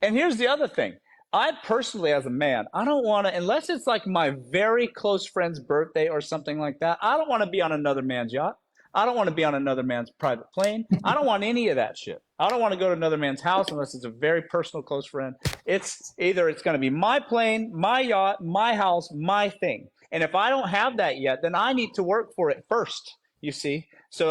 And here's the other thing. I personally, as a man, I don't want to, unless it's like my very close friend's birthday or something like that, I don't want to be on another man's yacht. I don't want to be on another man's private plane. I don't want any of that shit. I don't want to go to another man's house unless it's a very personal close friend. It's going to be my plane, my yacht, my house, my thing. And if I don't have that yet, then I need to work for it first, you see? So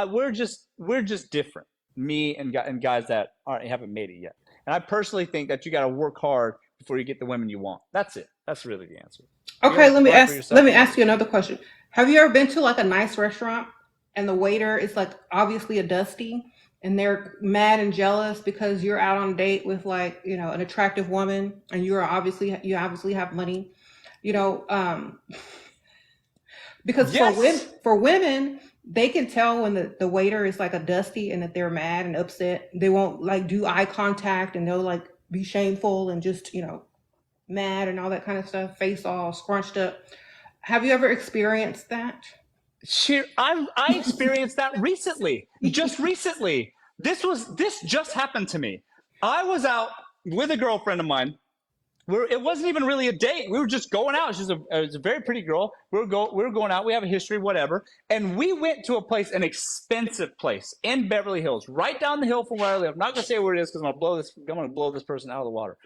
we're just different. Me and guys that haven't made it yet. And I personally think that you got to work hard before you get the women you want. That's it. That's really the answer. You got Okay, to provide for yourself. let me ask you another question. Have you ever been to like a nice restaurant and the waiter is like obviously a dusty and they're mad and jealous because you're out on a date with like, an attractive woman and you obviously have money, you know, because Yes. for women they can tell when the waiter is like a dusty and that they're mad and upset. They won't like do eye contact and they'll like be shameful and just, mad and all that kind of stuff, face all scrunched up. Have you ever experienced that? I experienced that recently. Just recently. This just happened to me. I was out with a girlfriend of mine. It wasn't even really a date. We were just going out. It was a very pretty girl. We were going out. We have a history, whatever. And we went to a place, an expensive place in Beverly Hills, right down the hill from where I live. I'm not gonna say where it is because I'm gonna blow this person out of the water.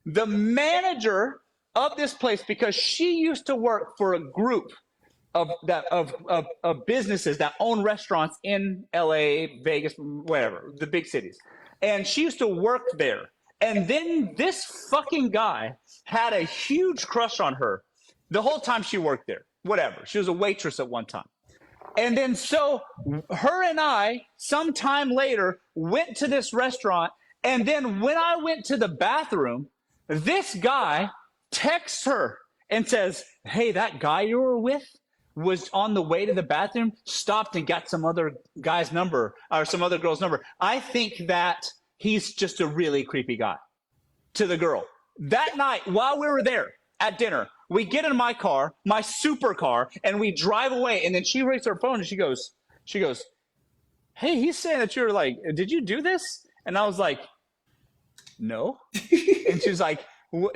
The manager of this place, because she used to work for a group of businesses that own restaurants in LA, Vegas, whatever, the big cities. And she used to work there. And then this fucking guy had a huge crush on her the whole time she worked there. Whatever. She was a waitress at one time. And then so her and I, sometime later, went to this restaurant. And then when I went to the bathroom, this guy texts her and says, "Hey, that guy you were with was on the way to the bathroom, stopped and got some other guy's number or some other girl's number. I think that he's just a really creepy guy," to the girl. That night, while we were there at dinner, we get in my car, my supercar, and we drive away. And then she raised her phone and she goes, "Hey, he's saying that you're like, did you do this?" And I was like, "No." And she was like,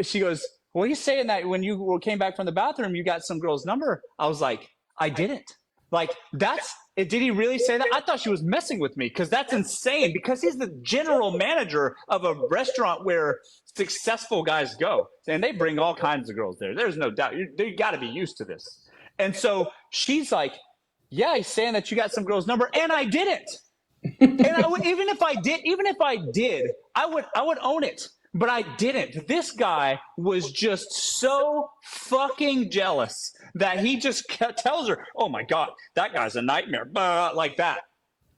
she goes, "Well, he's saying that when you came back from the bathroom, you got some girl's number." I was like, "I didn't." Like, did he really say that? I thought she was messing with me because that's insane because he's the general manager of a restaurant where successful guys go. And they bring all kinds of girls there. There's no doubt. You got to be used to this. And so she's like, "Yeah, he's saying that you got some girl's number." And I didn't. And even if I did, I would own it. But I didn't. This guy was just so fucking jealous that he just tells her, "Oh my God, that guy's a nightmare," like that.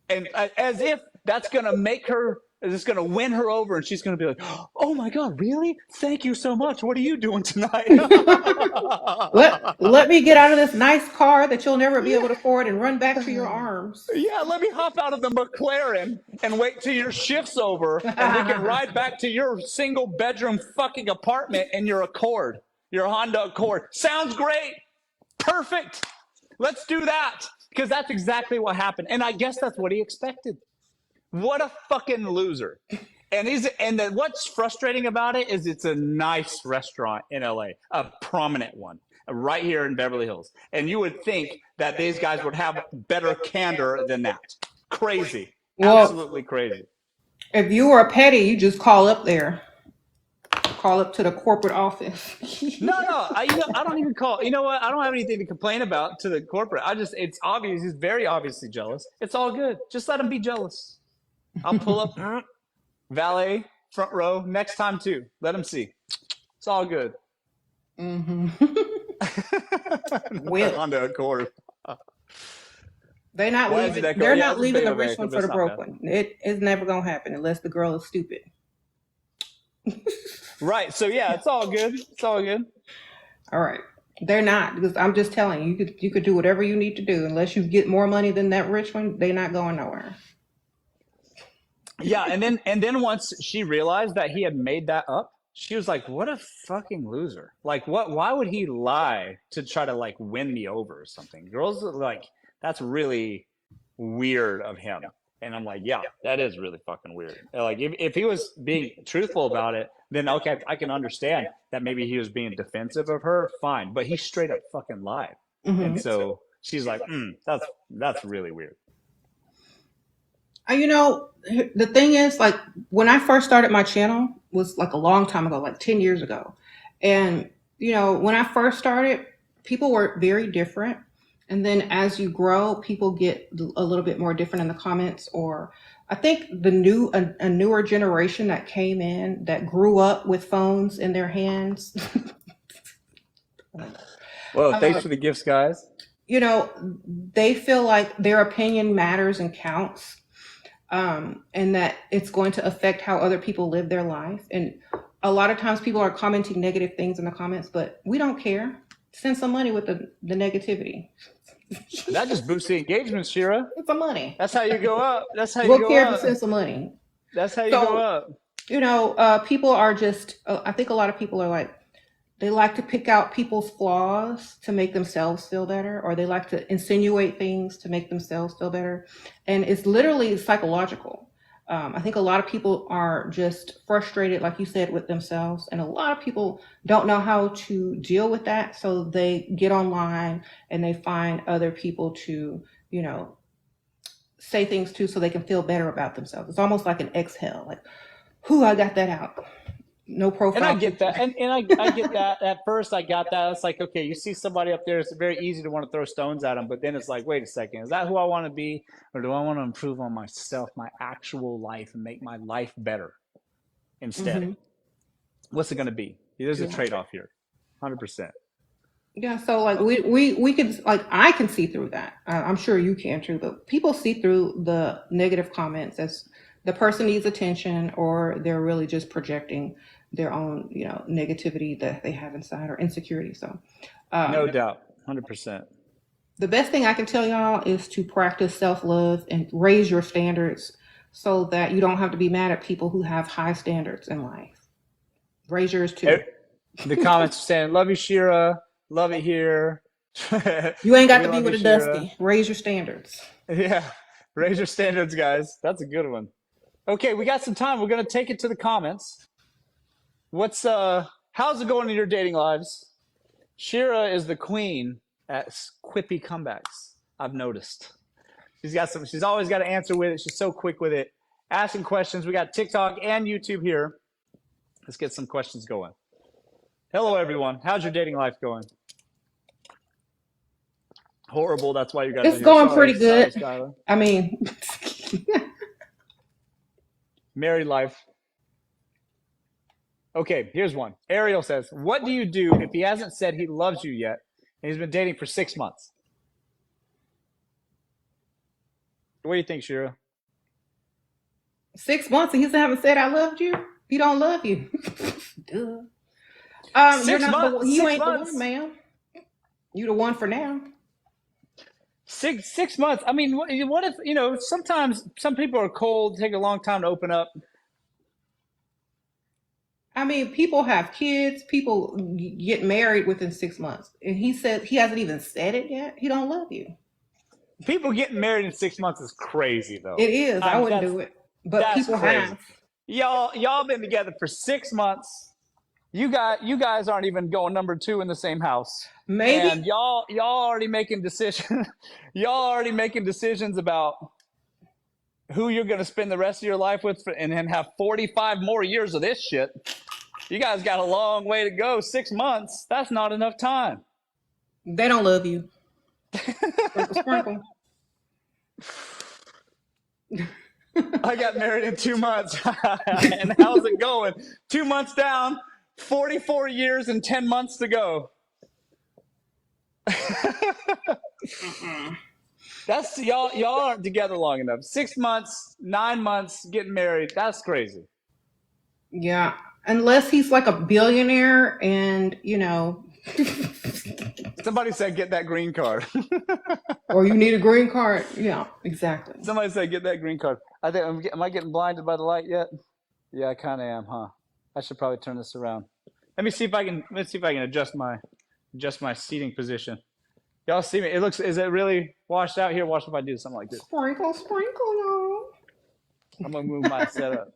And as if that's going to make her, it's going to win her over. And she's going to be like, "Oh my God, really? Thank you so much. What are you doing tonight?" Let me get out of this nice car that you'll never be Yeah. able to afford and run back to your arms. Yeah, let me hop out of the McLaren and wait till your shift's over and we can ride back to your single bedroom fucking apartment in your Accord. your Honda Accord. Sounds great. Perfect. Let's do that. Because that's exactly what happened. And I guess that's what he expected. What a fucking loser. And what's frustrating about it is it's a nice restaurant in LA, a prominent one, right here in Beverly Hills. And you would think that these guys would have better candor than that. Crazy. Well, Absolutely crazy. if you were petty, you just call up there. Call up to the corporate office. No, I don't even call. You know what? I don't have anything to complain about to the corporate. It's obvious. He's very obviously jealous. It's all good. Just let him be jealous. I'll pull up, valet, front row, next time too. Let him see. It's all good. Mm-hmm. Honda Accord. They're not Why is leaving. that They're yeah, not it's a leaving big the American, rich one but for it's the not broke bad. one. It is never gonna happen unless the girl is stupid. Right. So yeah, it's all good. It's all good. All right. They're not, because I'm just telling you, you could do whatever you need to do. Unless you get more money than that rich one, they're not going nowhere. Yeah, and then once she realized that he had made that up, she was like, "What a fucking loser! Like, what? Why would he lie to try to like win me over or something?" Girls are like, that's really weird of him. And I'm like, yeah, that is really fucking weird. Like, if he was being truthful about it, then okay, I can understand that maybe he was being defensive of her. Fine, but he straight up fucking lied, Mm-hmm. and so she's like, that's really weird. You know, the thing is, like, when I first started my channel was like a long time ago, like 10 years ago. And, you know, when I first started, people were very different. And then as you grow, people get a little bit more different in the comments. Or I think a newer generation that came in that grew up with phones in their hands. Well, thanks for the gifts, guys. You know, they feel like their opinion matters and counts. And that it's going to affect how other people live their life. And a lot of times people are commenting negative things in the comments, but we don't care. Send some money with the negativity. That just boosts the engagement, Shira. It's some money. That's how you go up. That's how you We'll go care up. to send some money. That's how you So, go up. You know, people are just, I think a lot of people are like, they like to pick out people's flaws to make themselves feel better, or they like to insinuate things to make themselves feel better. And it's literally psychological. I think a lot of people are just frustrated, like you said, with themselves. And a lot of people don't know how to deal with that. So they get online and they find other people to, you know, say things to so they can feel better about themselves. It's almost like an exhale, like, whew, I got that out. No profile. And I get that. And I get that. At first, I got that. It's like, okay, you see somebody up there, it's very easy to want to throw stones at them. But then it's like, wait a second, is that who I want to be? Or do I want to improve on myself, my actual life, and make my life better instead? Mm-hmm. What's it going to be? There's a Yeah. trade-off here. 100%. Yeah, so like we could, like, I can see through that. I'm sure you can too, but people see through the negative comments as the person needs attention, or they're really just projecting their own, you know, negativity that they have inside, or insecurity. So No doubt. 100%. the best thing I can tell y'all is to practice self-love and raise your standards so that you don't have to be mad at people who have high standards in life. Raise yours too. The comments are saying, love you, Shira. Love it here. You ain't got We to be love with you, a Shira. Dusty. Raise your standards. Yeah. Raise your standards, guys. That's a good one. Okay, we got some time. We're going to take it to the comments. How's it going in your dating lives? Shira is the queen at quippy comebacks, I've noticed. She's always got an answer with it. She's so quick with it. Asking questions. We got TikTok and YouTube here. Let's get some questions going. Hello, everyone. How's your dating life going? Horrible. That's why you guys are It's here. going Sorry, pretty good. Sorry, Skylar. I mean, Married life. Okay, here's one. Ariel says, what do you do if he hasn't said he loves you yet and he's been dating for 6 months? What do you think, Shira? 6 months and he still haven't said I loved you. He don't love you. Duh. You're 6 not months. you 6 ain't months. the one, ma'am. You the one for now. 6 months. I mean, what if, sometimes some people are cold, take a long time to open up. I mean, people have kids. People get married within 6 months, and he said he hasn't even said it yet. He don't love you. People getting married in 6 months is crazy, though. It is. I wouldn't do it, but That's people crazy. have. Y'all been together for 6 months. You guys aren't even going number two in the same house, Maybe and y'all already making decisions. Y'all already making decisions about who you're going to spend the rest of your life with, and then have 45 more years of this shit. You guys got a long way to go. 6 months, that's not enough time. they don't love you. Sprinkle, sprinkle. I got married in 2 months. And how's it going? 2 months down, 44 years and 10 months to go. That's y'all aren't together long enough. 6 months, 9 months getting married. That's crazy. Yeah, unless he's like a billionaire, and Somebody said get that green card. or you need a green card. Yeah, exactly. Somebody said get that green card. I think am I getting blinded by the light yet? Yeah, I kind of am, huh? I should probably turn this around. Let's see if I can adjust my seating position. Y'all see me? Is it really washed out here? Watch if I do something like this. Sprinkle, sprinkle, y'all. I'm gonna move my setup.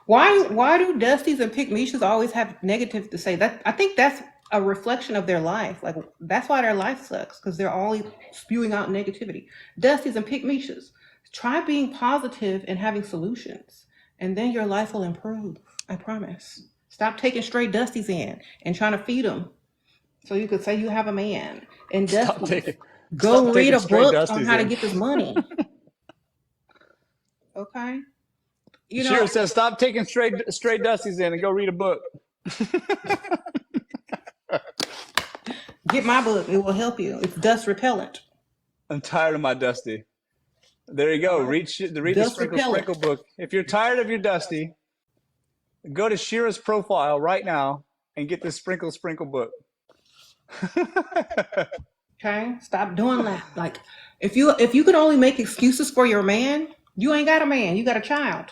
Why do Dusties and Pygmishas always have negative to say? That I think that's a reflection of their life. Like that's why their life sucks, because they're always spewing out negativity. Dusties and Pygmishas, try being positive and having solutions, and then your life will improve. I promise. Stop taking stray Dusties in and trying to feed them, so you could say you have a man. And Dusties, go read a book on how to get this money. Okay. Shira says, stop taking stray Dusties in and go read a book. Get my book. It will help you. It's dust repellent. I'm tired of my Dusty. There you go. Read the Sprinkle book. If you're tired of your Dusty, go to Shira's profile right now and get this Sprinkle book. Okay? Stop doing that. Like, if you could only make excuses for your man, you ain't got a man. You got a child.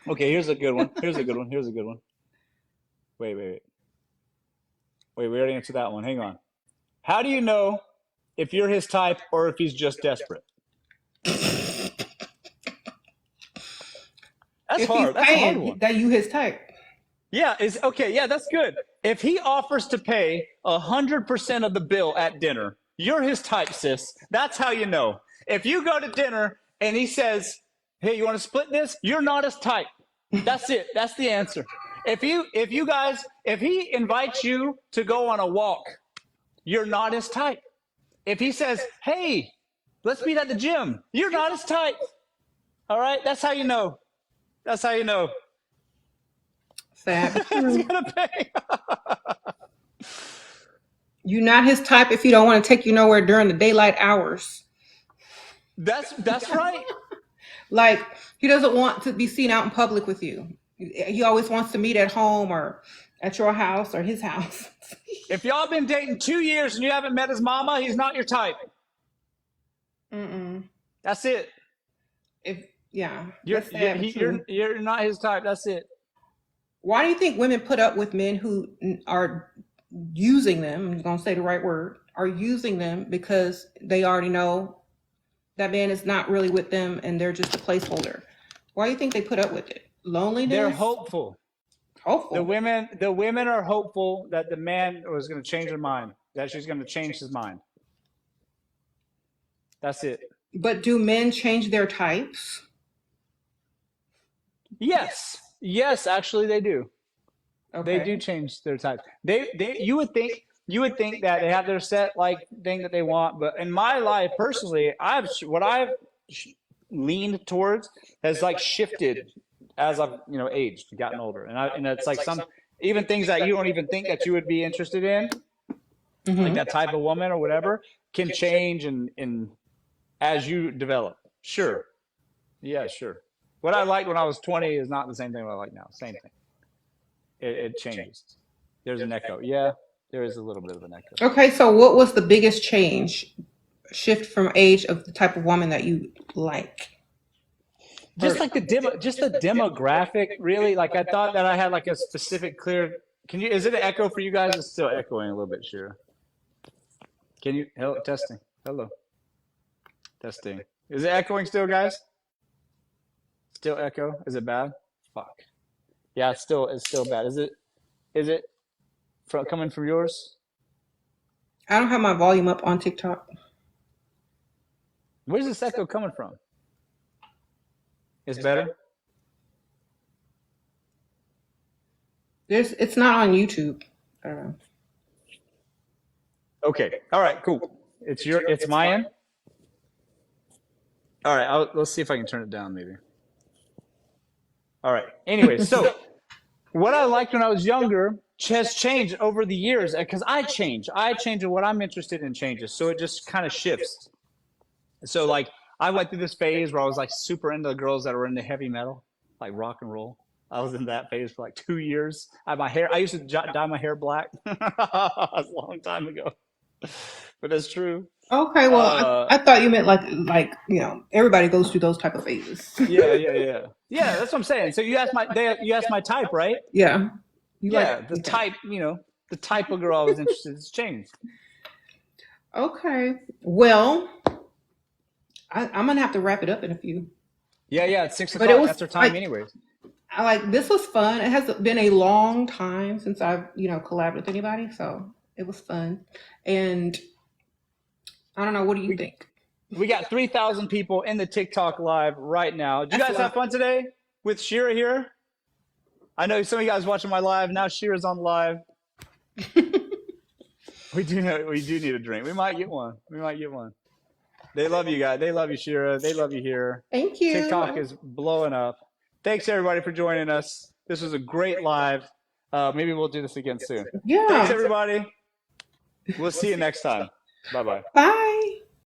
Okay, here's a good one. Wait. We already answered that one. Hang on. How do you know if you're his type or if he's just desperate? That's hard. That's a hard one. That you his type. Yeah, that's good. If he offers to pay 100% of the bill at dinner, you're his type, sis. That's how you know. If you go to dinner and he says, hey, you want to split this? You're not his type. That's it. That's the answer. If he invites you to go on a walk, you're not his type. If he says, hey, let's meet at the gym, you're not his type. All right? That's how you know. Sad. He's gonna pay. You're not his type if he don't want to take you nowhere during the daylight hours. That's right. Like, he doesn't want to be seen out in public with you. He always wants to meet at home or at your house or his house. If y'all been dating 2 years and you haven't met his mama, he's not your type. That's it. You're not his type. That's it. Why do you think women put up with men who are using them? I'm going to say the right word. Are using them because they already know that man is not really with them and they're just a placeholder. Why do you think they put up with it? Loneliness? They're hopeful. The women are hopeful that the man was going to change her mind, that she's going to change his mind. That's it. But do men change their types? Yes, actually they do. Okay. They do change their type. You would think that they have their set thing that they want, but in my life personally, I've leaned towards has shifted as I've aged, gotten older, and it's like some even things that you don't even think that you would be interested in, like that type of woman or whatever, can change and as you develop. Sure, yeah, sure. What I liked when I was 20 is not the same thing what I like now. Same thing. It changes. There's an echo. Yeah, there is a little bit of an echo. Okay, so what was the biggest shift from age of the type of woman that you like? just like the demographic, really. Like I thought that I had like a specific clear. Is it an echo for you guys? It's still echoing a little bit, Shira. Can you, hello, testing. Hello. Testing. Is it echoing still, guys? Still echo? Is it bad? Fuck. Yeah, it's still bad. Is it coming from yours? I don't have my volume up on TikTok. Where's this echo coming from? It's better? It's not on YouTube. I don't know. Okay. All right, cool. It's my end? All right, let's see if I can turn it down maybe. All right. Anyway, so what I liked when I was younger has changed over the years because I change. And what I'm interested in changes. So it just kind of shifts. So like I went through this phase where I was like super into the girls that were into heavy metal, like rock and roll. I was in that phase for like 2 years. I used to dye my hair black. A long time ago. But that's true. Okay, well, I thought you meant like everybody goes through those type of phases. Yeah. That's what I'm saying. So you asked my type, right? Yeah. Type, the type of girl I was interested in has changed. Okay. Well, I'm gonna have to wrap it up in a few. Yeah, it's 6 o'clock. That's our time, anyways. This was fun. It has been a long time since I've collabed with anybody, so it was fun. And I don't know. What do you think? We got 3,000 people in the TikTok live right now. Did you guys have fun today with Shira here? I know some of you guys watching my live. Now Shira's on live. We do need a drink. We might get one. They love you guys. They love you, Shira. They love you here. Thank you. TikTok is blowing up. Thanks everybody for joining us. This was a great live. Maybe we'll do this again soon. Yeah. Thanks everybody. We'll see you next time. Bye-bye. Bye.